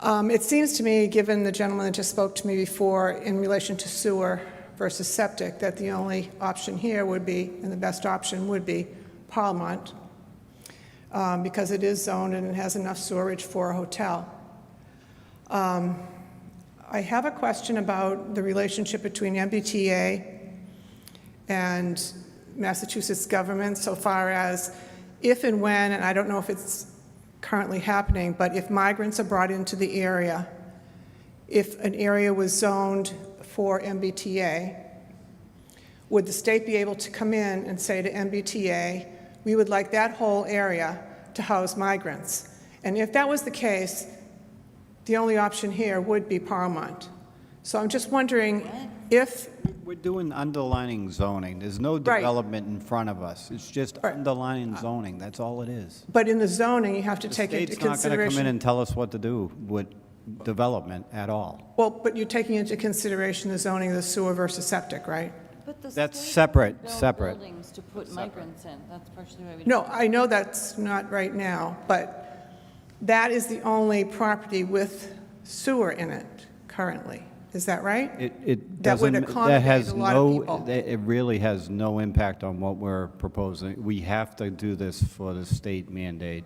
It seems to me, given the gentleman that just spoke to me before in relation to sewer versus septic, that the only option here would be, and the best option would be Parliament, because it is zoned and it has enough sewerage for a hotel. I have a question about the relationship between MBTA and Massachusetts government so far as if and when, and I don't know if it's currently happening, but if migrants are brought into the area, if an area was zoned for MBTA, would the state be able to come in and say to MBTA, we would like that whole area to house migrants? And if that was the case, the only option here would be Paramount. So I'm just wondering if... We're doing underlining zoning. There's no development in front of us. It's just underlining zoning. That's all it is. But in the zoning, you have to take into The state's not going to come in consideration... and tell us what to do with development at all. Well, but you're taking into consideration the zoning of the sewer versus septic, right? But the That's state separate, built separate. buildings to put migrants in. That's partially why we No, don't. I know that's not right now, but that is the only property with sewer in it currently. Is that right? It That would doesn't, accommodate that has a lot of no, people. it really has no impact on what we're proposing. We have to do this for the state mandate.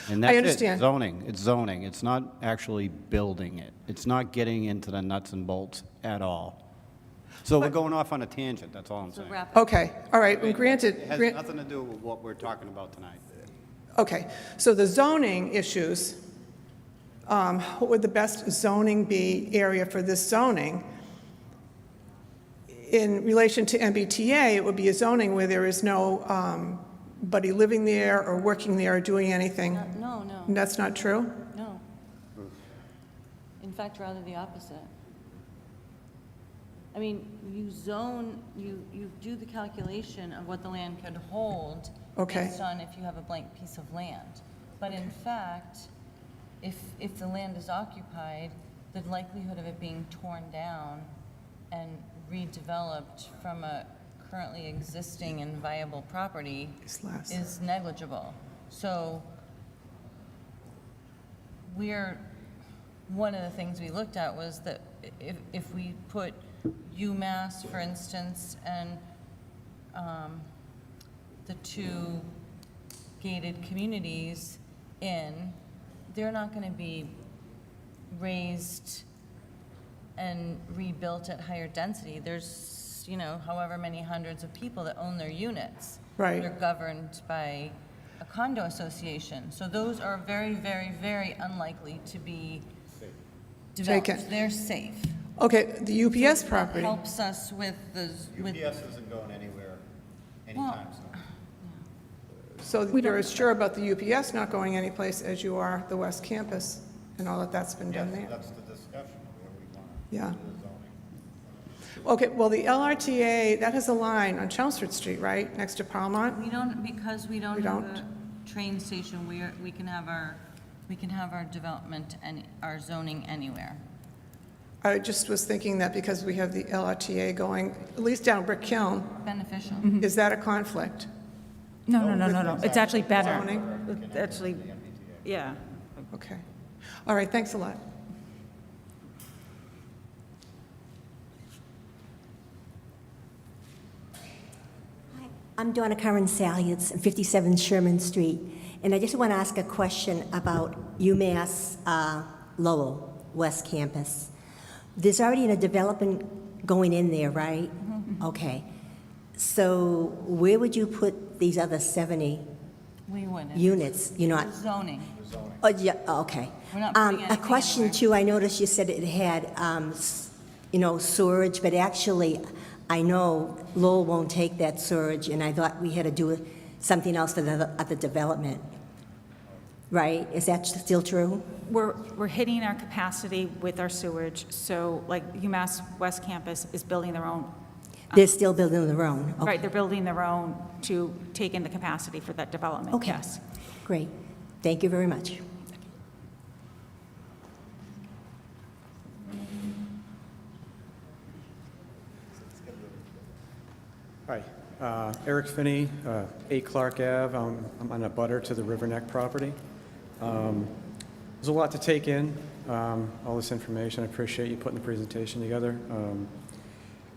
And that's it, understand. zoning. It's zoning. It's not actually building it. It's not getting into the nuts and bolts at all. So we're going off on a tangent, that's all I'm So saying. wrap it. Okay, all right, well, granted... It has nothing to do with what we're talking about tonight. Okay, so the zoning issues, what would the best zoning be area for this zoning? In relation to MBTA, it would be a zoning where there is no buddy living there or working there or doing anything. No, no, And that's not true? no. In fact, rather the opposite. I mean, you zone, you do the calculation of what the land could hold Okay. based on if you have a blank piece of land. But in fact, if the land is occupied, the likelihood of it being torn down and redeveloped from a currently existing and viable property It's less. is negligible. So one of the things we looked at was that if we put UMass, for instance, and the two gated communities in, they're not going to be raised and rebuilt at higher density. There's, however many hundreds of people that own their units. Right. They're governed by a condo association. So those are very, very, very unlikely to be developed. Taken. They're safe. Okay, the UPS That property. helps us with the, with, isn't going anywhere anytime So you're as sure about the UPS not going anyplace as you are the West Campus and all that's been done there? That's the discussion, where we want Yeah. to do the zoning. Okay, well, the LRTA, that has a line on Chelmsford Street, right, next to Paramount? because we don't We have don't? a train station, we can have our development and our zoning anywhere. I just was thinking that because we have the LRTA going, at least down Brick Hill, Beneficial. is that a conflict? No. It's actually better. Zoning? It's actually, yeah. Okay. All right, thanks a lot. I'm Donna Curran Salyards, 57 Sherman Street, and I just want to ask a question about UMass Lowell West Campus. There's already a development going in there, right? Okay. So where would you put these other 70 We wouldn't. units? You're not, Zoning. oh, yeah, okay. We're not putting A anything question anywhere. too, I noticed you said it had, sewerage, but actually, I know Lowell won't take that surge, and I thought we had to do something else for the other development. Right? Is that still true? We're hitting our capacity with our sewage, so like UMass West Campus is building their own They're still building their own? Okay. Right, they're building their own to take in the capacity for that development, Okay. yes. Great. Thank you very much. Hi, Eric Finney, 8 Clark Ave. I'm on a butter to the River Neck property. There's a lot to take in, all this information. I appreciate you putting the presentation together.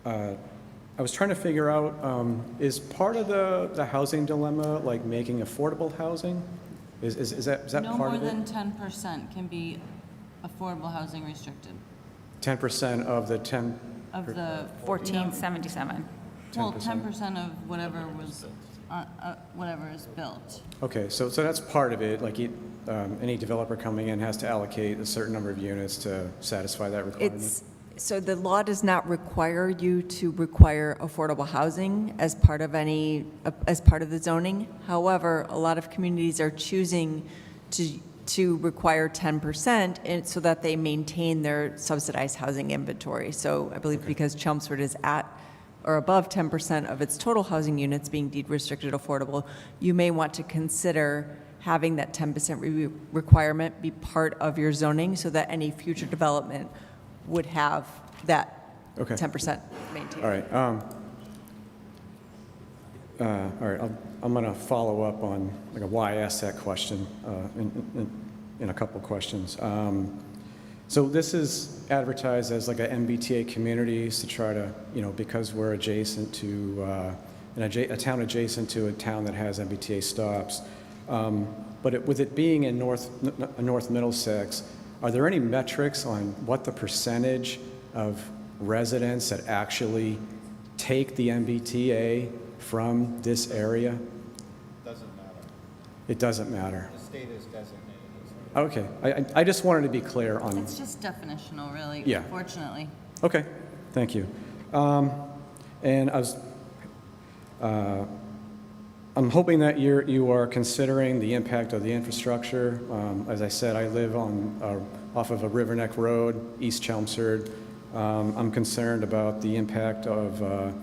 I was trying to figure out, is part of the housing dilemma like making affordable housing? Is that No part more of it? than 10% can be affordable housing restricted 10% of the 10, of the. 1477. Well, 10%. 10% of whatever was, whatever is built. okay, so that's part of it, like any developer coming in has to allocate a certain number of units to satisfy that requirement? So the law does not require you to require affordable housing as part of the zoning. However, a lot of communities are choosing to require 10% so that they maintain their subsidized housing inventory. So I believe because Chelmsford is at or above 10% of its total housing units being deed restricted affordable, you may want to consider having that 10% requirement be part of your zoning so that any future development would have that Okay. 10% maintained. All right. All right, I'm going to follow up on like a why I asked that question in a couple questions. So this is advertised as like a MBTA communities to try to, because we're adjacent to, a town adjacent to a town that has MBTA stops. But with it being in North Middlesex, are there any metrics on what the percentage of residents that actually take the MBTA from this area? Doesn't matter. It doesn't matter. The state is designated Okay, I just wanted to be clear on. It's just definitional, really, Yeah. unfortunately. Okay, thank you. And I'm hoping that you are considering the impact of the infrastructure. As I said, I live off of a River Neck Road, East Chelmsford. I'm concerned about the impact of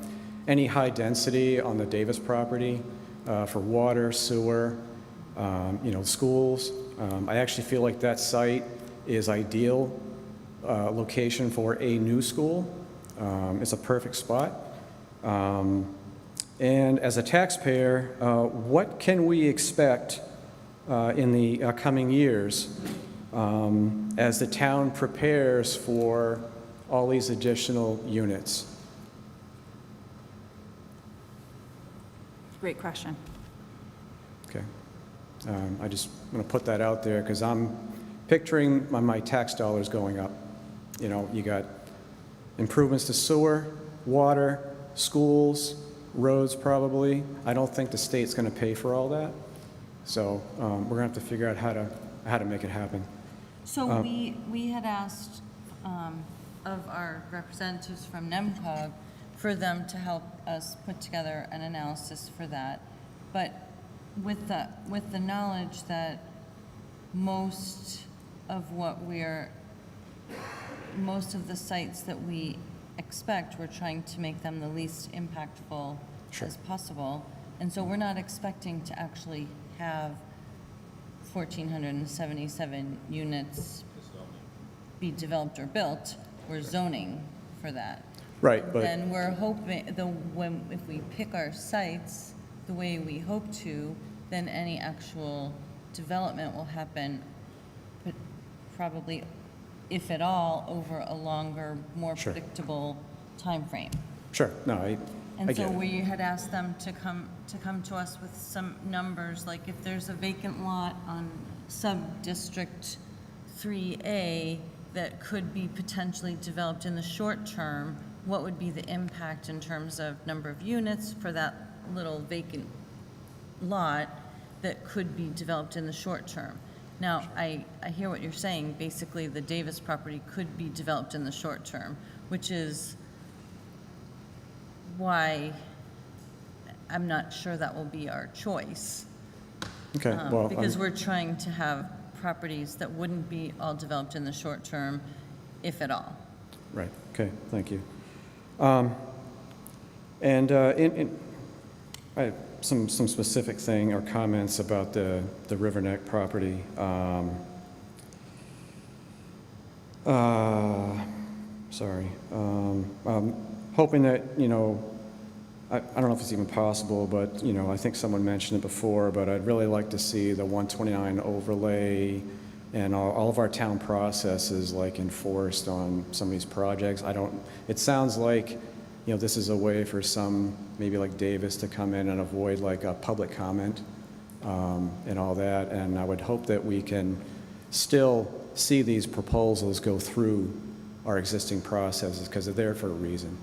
any high density on the Davis property for water, sewer, schools. I actually feel like that site is ideal location for a new school. It's a perfect spot. And as a taxpayer, what can we expect in the coming years as the town prepares for all these additional units? Great question. Okay. I just want to put that out there because I'm picturing my tax dollars going up. You got improvements to sewer, water, schools, roads probably. I don't think the state's going to pay for all that. So we're going to have to figure out how to make it happen. So we had asked of our representatives from NEMCOG for them to help us put together an analysis for that. But with the knowledge that most of the sites that we expect, we're trying to make them the least impactful as possible. And so we're not expecting to actually have 1,477 units be developed or built. We're zoning for that. Right, but Then we're hoping, if we pick our sites the way we hope to, then any actual development will happen, but probably, if at all, over a longer, more predictable timeframe. sure, no, I And get so it. we had asked them to come to us with some numbers, like if there's a vacant lot on sub-district 3A that could be potentially developed in the short term, what would be the impact in terms of number of units for that little vacant lot that could be developed in the short term? Now, I hear what you're saying. Basically, the Davis property could be developed in the short term, which is why I'm not sure that will be our choice. Okay, well, Because we're trying to have properties that wouldn't be all developed in the short term, if at all. right, okay, thank you. And I have some specific thing or comments about the River Neck property. Sorry. I'm hoping that, I don't know if it's even possible, but, I think someone mentioned it before, but I'd really like to see the 129 overlay and all of our town processes like enforced on some of these projects. It sounds like, this is a way for some, maybe like Davis, to come in and avoid like a public comment and all that. And I would hope that we can still see these proposals go through our existing processes because they're there for a reason.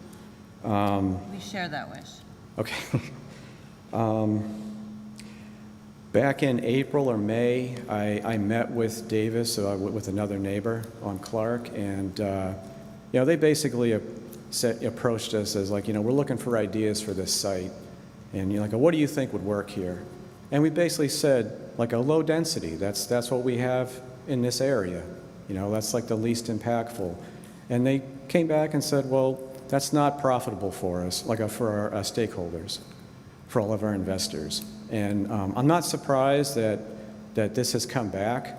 We share that wish. Okay. Back in April or May, I met with Davis, with another neighbor on Clark, and they basically approached us as like, we're looking for ideas for this site, and like, what do you think would work here? And we basically said like a low density. That's what we have in this area. That's like the least impactful. And they came back and said, well, that's not profitable for us, like for our stakeholders, for all of our investors. And I'm not surprised that this has come back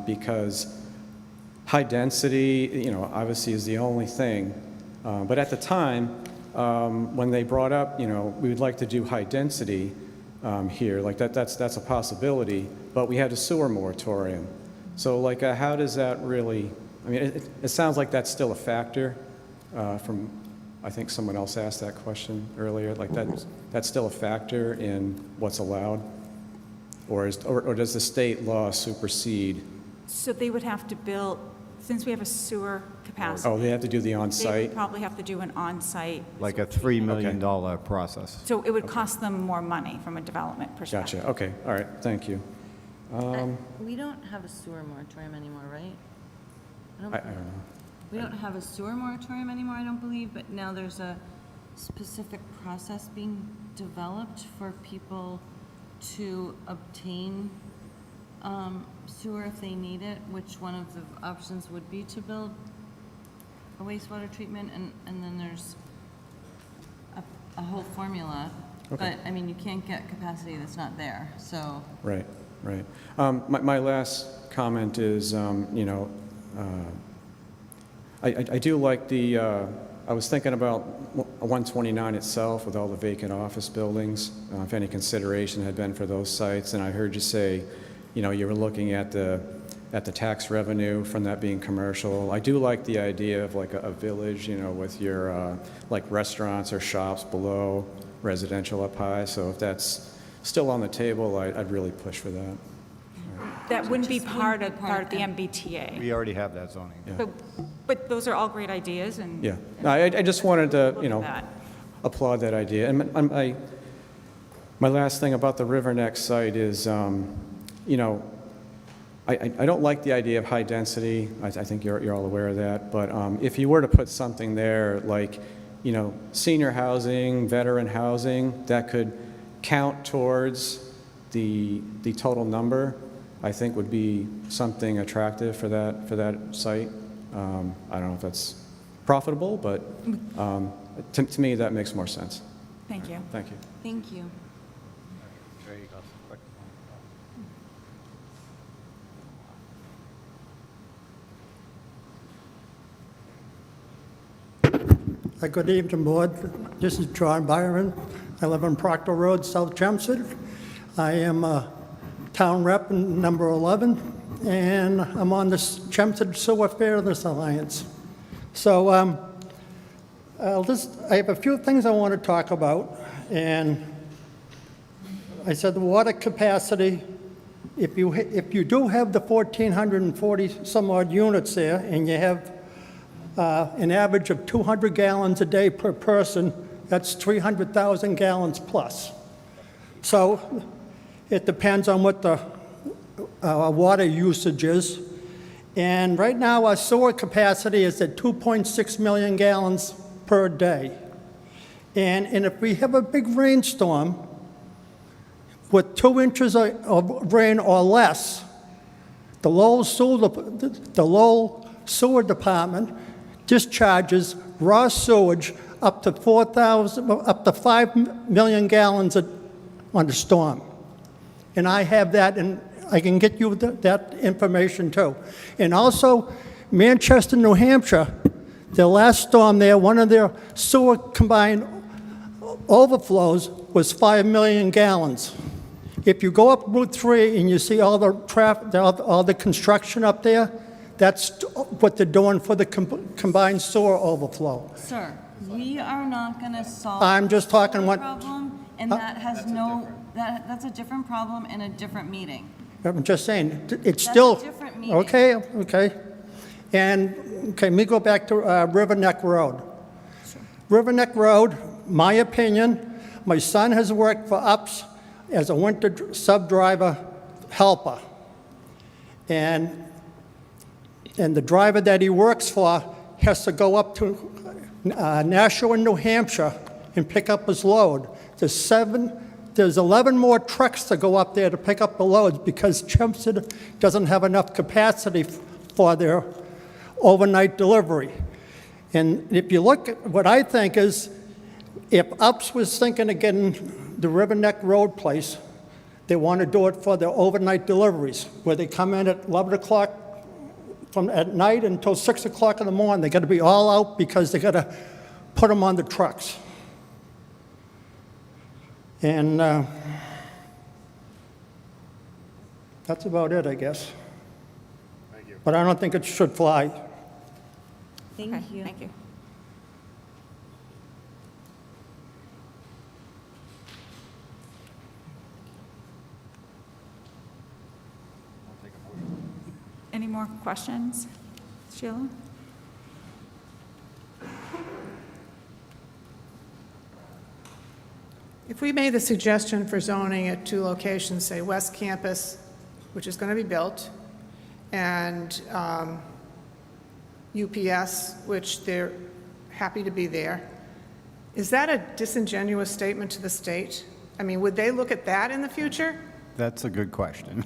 because high density, obviously is the only thing. But at the time, when they brought up, we would like to do high density here, like that's a possibility, but we had a sewer moratorium. So like, how does that really, it sounds like that's still a factor from, I think someone else asked that question earlier, like that's still a factor in what's allowed? Or does the state law supersede? So they would have to build, since we have a sewer capacity. Oh, they have to do the They on-site? would probably have to do an on-site. Like a $3 million process. So it would cost them more money from a development perspective. Gotcha, okay, all right, thank you. We don't have a sewer moratorium anymore, right? I don't know. We don't have a sewer moratorium anymore, I don't believe, but now there's a specific process being developed for people to obtain sewer if they need it, which one of the options would be to build a wastewater treatment, and then there's a whole formula. Okay. But, you can't get capacity that's not there, so. Right. My last comment is, I do like I was thinking about 129 itself with all the vacant office buildings, if any consideration had been for those sites. And I heard you say, you were looking at the tax revenue from that being commercial. I do like the idea of like a village, with your like restaurants or shops below, residential up high. So if that's still on the table, I'd really push for that. That wouldn't be part of the We MBTA. already have that zoning. Yeah. But those are all great ideas, and. Yeah, no, I just wanted to, Look at that. applaud that idea. And my last thing about the River Neck site is, I don't like the idea of high density. I think you're all aware of that. But if you were to put something there like, senior housing, veteran housing, that could count towards the total number, I think would be something attractive for that site. I don't know if that's profitable, but to me, that makes more sense. Thank you. Thank you. Thank you. There you go. Good evening, Board. This is John Byron. I live on Proctor Road, South Chelmsford. I am a town rep number 11, and I'm on the Chelmsford Sewer Fairness Alliance. So I have a few things I want to talk about, and I said the water capacity, if you do have the 1,440 some odd units there, and you have an average of 200 gallons a day per person, that's 300,000 gallons plus. So it depends on what the water usage is. And right now, our sewer capacity is at 2.6 million gallons per day. And if we have a big rainstorm with 2 inches of rain or less, the Lowell Sewer Department discharges raw sewage up to 5 million gallons on the storm. And I have that, and I can get you that information too. And also, Manchester, New Hampshire, their last storm there, one of their sewer combined overflows was 5 million gallons. If you go up Route 3 and you see all the traffic, all the construction up there, that's what they're doing for the combined sewer overflow. Sir, we are not going to solve. I'm just talking the what- problem, and that has no, that's a different problem in a different meeting. I'm just saying, it's That's still... a different meeting. Okay. And, okay, let me go back to River Neck Road. River Neck Road, my opinion, my son has worked for UPS as a winter sub-driver helper. And the driver that he works for has to go up to Nashua, New Hampshire, and pick up his load. There's 11 more trucks to go up there to pick up the loads because Chelmsford doesn't have enough capacity for their overnight delivery. And if you look at what I think is, if UPS was thinking of getting the River Neck Road place, they want to do it for their overnight deliveries, where they come in at 11 o'clock from at night until 6 o'clock in the morning. They got to be all out because they got to put them on the trucks. And that's about it, I guess. Thank you. But I don't think it should fly. Thank you. Thank you. Any more questions, Sheila? If we made the suggestion for zoning at 2 locations, say West Campus, which is going to be built, and UPS, which they're happy to be there, is that a disingenuous statement to the state? I mean, would they look at that in the future? That's a good question.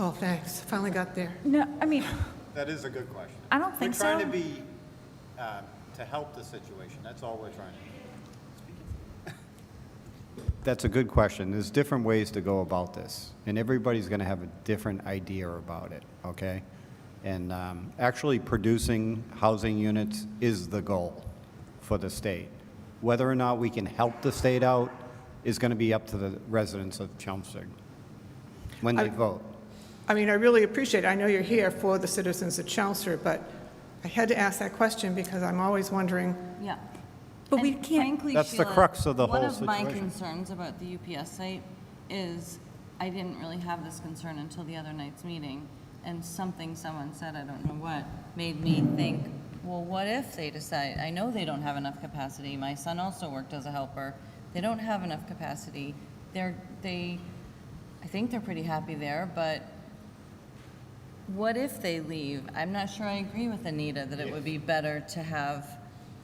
Oh, thanks, finally got there. No, I mean, That is a good question. I don't think so. We're trying to be, to help the situation, that's all we're trying to do. That's a good question. There's different ways to go about this, and everybody's going to have a different idea about it, okay? And actually producing housing units is the goal for the state. Whether or not we can help the state out is going to be up to the residents of Chelmsford when they vote. I mean, I really appreciate it. I know you're here for the citizens of Chelmsford, but I had to ask that question because I'm always wondering. Yeah. But we And can't- frankly, That's the Sheila, crux of the whole One of my situation. concerns about the UPS site is I didn't really have this concern until the other night's meeting, and something someone said, I don't know what, made me think, well, what if they decide, I know they don't have enough capacity, my son also worked as a helper, they don't have enough capacity, I think they're pretty happy there, but what if they leave? I'm not sure I agree with Anita that it would be better to have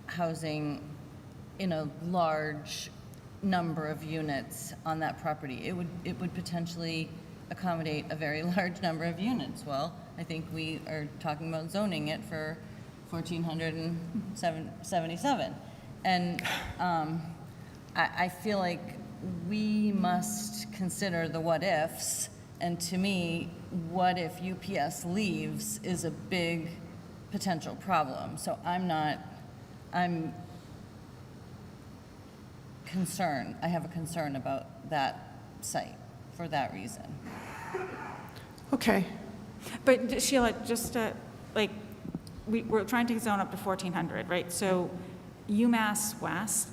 housing in a large number of units on that property. It would potentially accommodate a very large number of units. Well, I think we are talking about zoning it for 1,477. And I feel like we must consider the what-ifs, and to me, what if UPS leaves is a big potential problem. So I'm concerned, I have a concern about that site for that reason. Okay. But Sheila, just we're trying to zone up to 1,400, right? So UMass West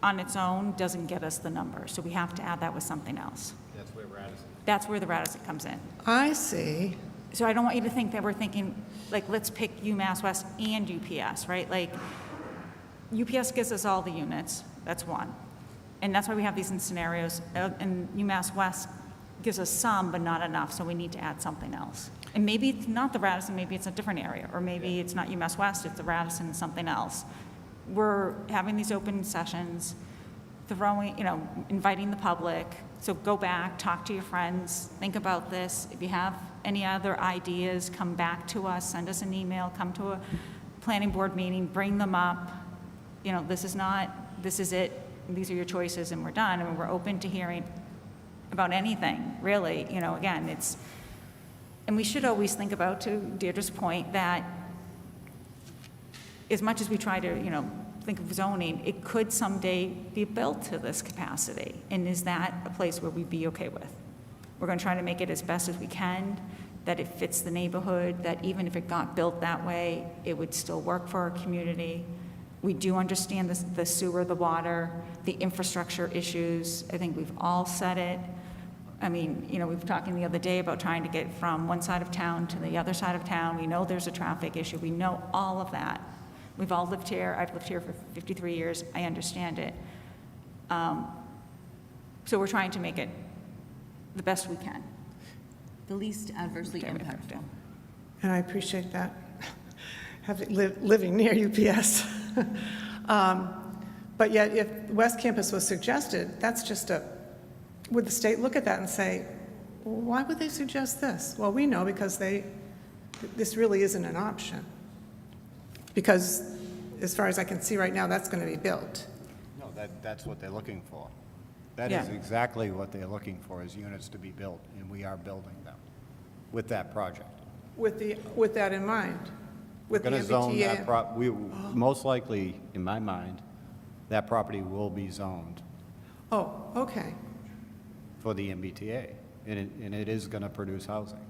on its own doesn't get us the number, so we have to add that with something else. That's where Radisson. That's where the Radisson comes in. I see. So I don't want you to think that we're thinking, like, let's pick UMass West and UPS, right? Like, UPS gives us all the units, that's one. And that's why we have these in scenarios, and UMass West gives us some, but not enough, so we need to add something else. And maybe it's not the Radisson, maybe it's a different area, or maybe it's not UMass West, it's the Radisson and something else. We're having these open sessions, inviting the public. So go back, talk to your friends, think about this. If you have any other ideas, come back to us, send us an email, come to a planning board meeting, bring them up. you know, this is not, this is it, these are your choices, and we're done. I mean, we're open to hearing about anything, really. You know, again, it's, and we should always think about, to Deirdre's point, that as much as we try to, you know, think of zoning, it could someday be built to this capacity. And is that a place where we'd be okay with? We're going to try to make it as best as we can, that it fits the neighborhood, that even if it got built that way, it would still work for our community. We do understand the sewer, the water, the infrastructure issues. I think we've all said it. I mean, you know, we were talking the other day about trying to get from one side of town to the other side of town. We know there's a traffic issue. We know all of that. We've all lived here. I've lived here for 53 years. I understand it. So we're trying to make it the best we can. The least adversely impactful. And I appreciate that, living near UPS. But yet, if West Campus was suggested, that's just would the state look at that and say, why would they suggest this? Well, we know because this really isn't an option. Because as far as I can see right now, that's going to be built. No, that's what they're looking for. That is exactly what they're looking for, is units to be built, and we are building them with that project. With that in mind, with the We're going to zone that MBTA. most likely, in my mind, that property will be zoned Oh, okay. for the MBTA, and it is going to produce housing.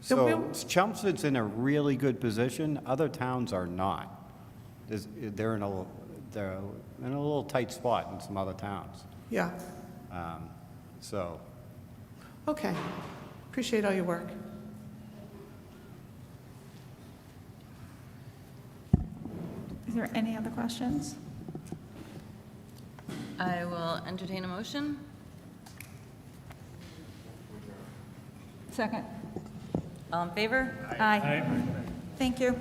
So Chelmsford's in a really good position. Other towns are not. They're in a little tight spot in some other towns. Yeah, So okay. Appreciate all your work. Is there any other questions? I will entertain a motion. Second. All in favor? Aye. Thank you.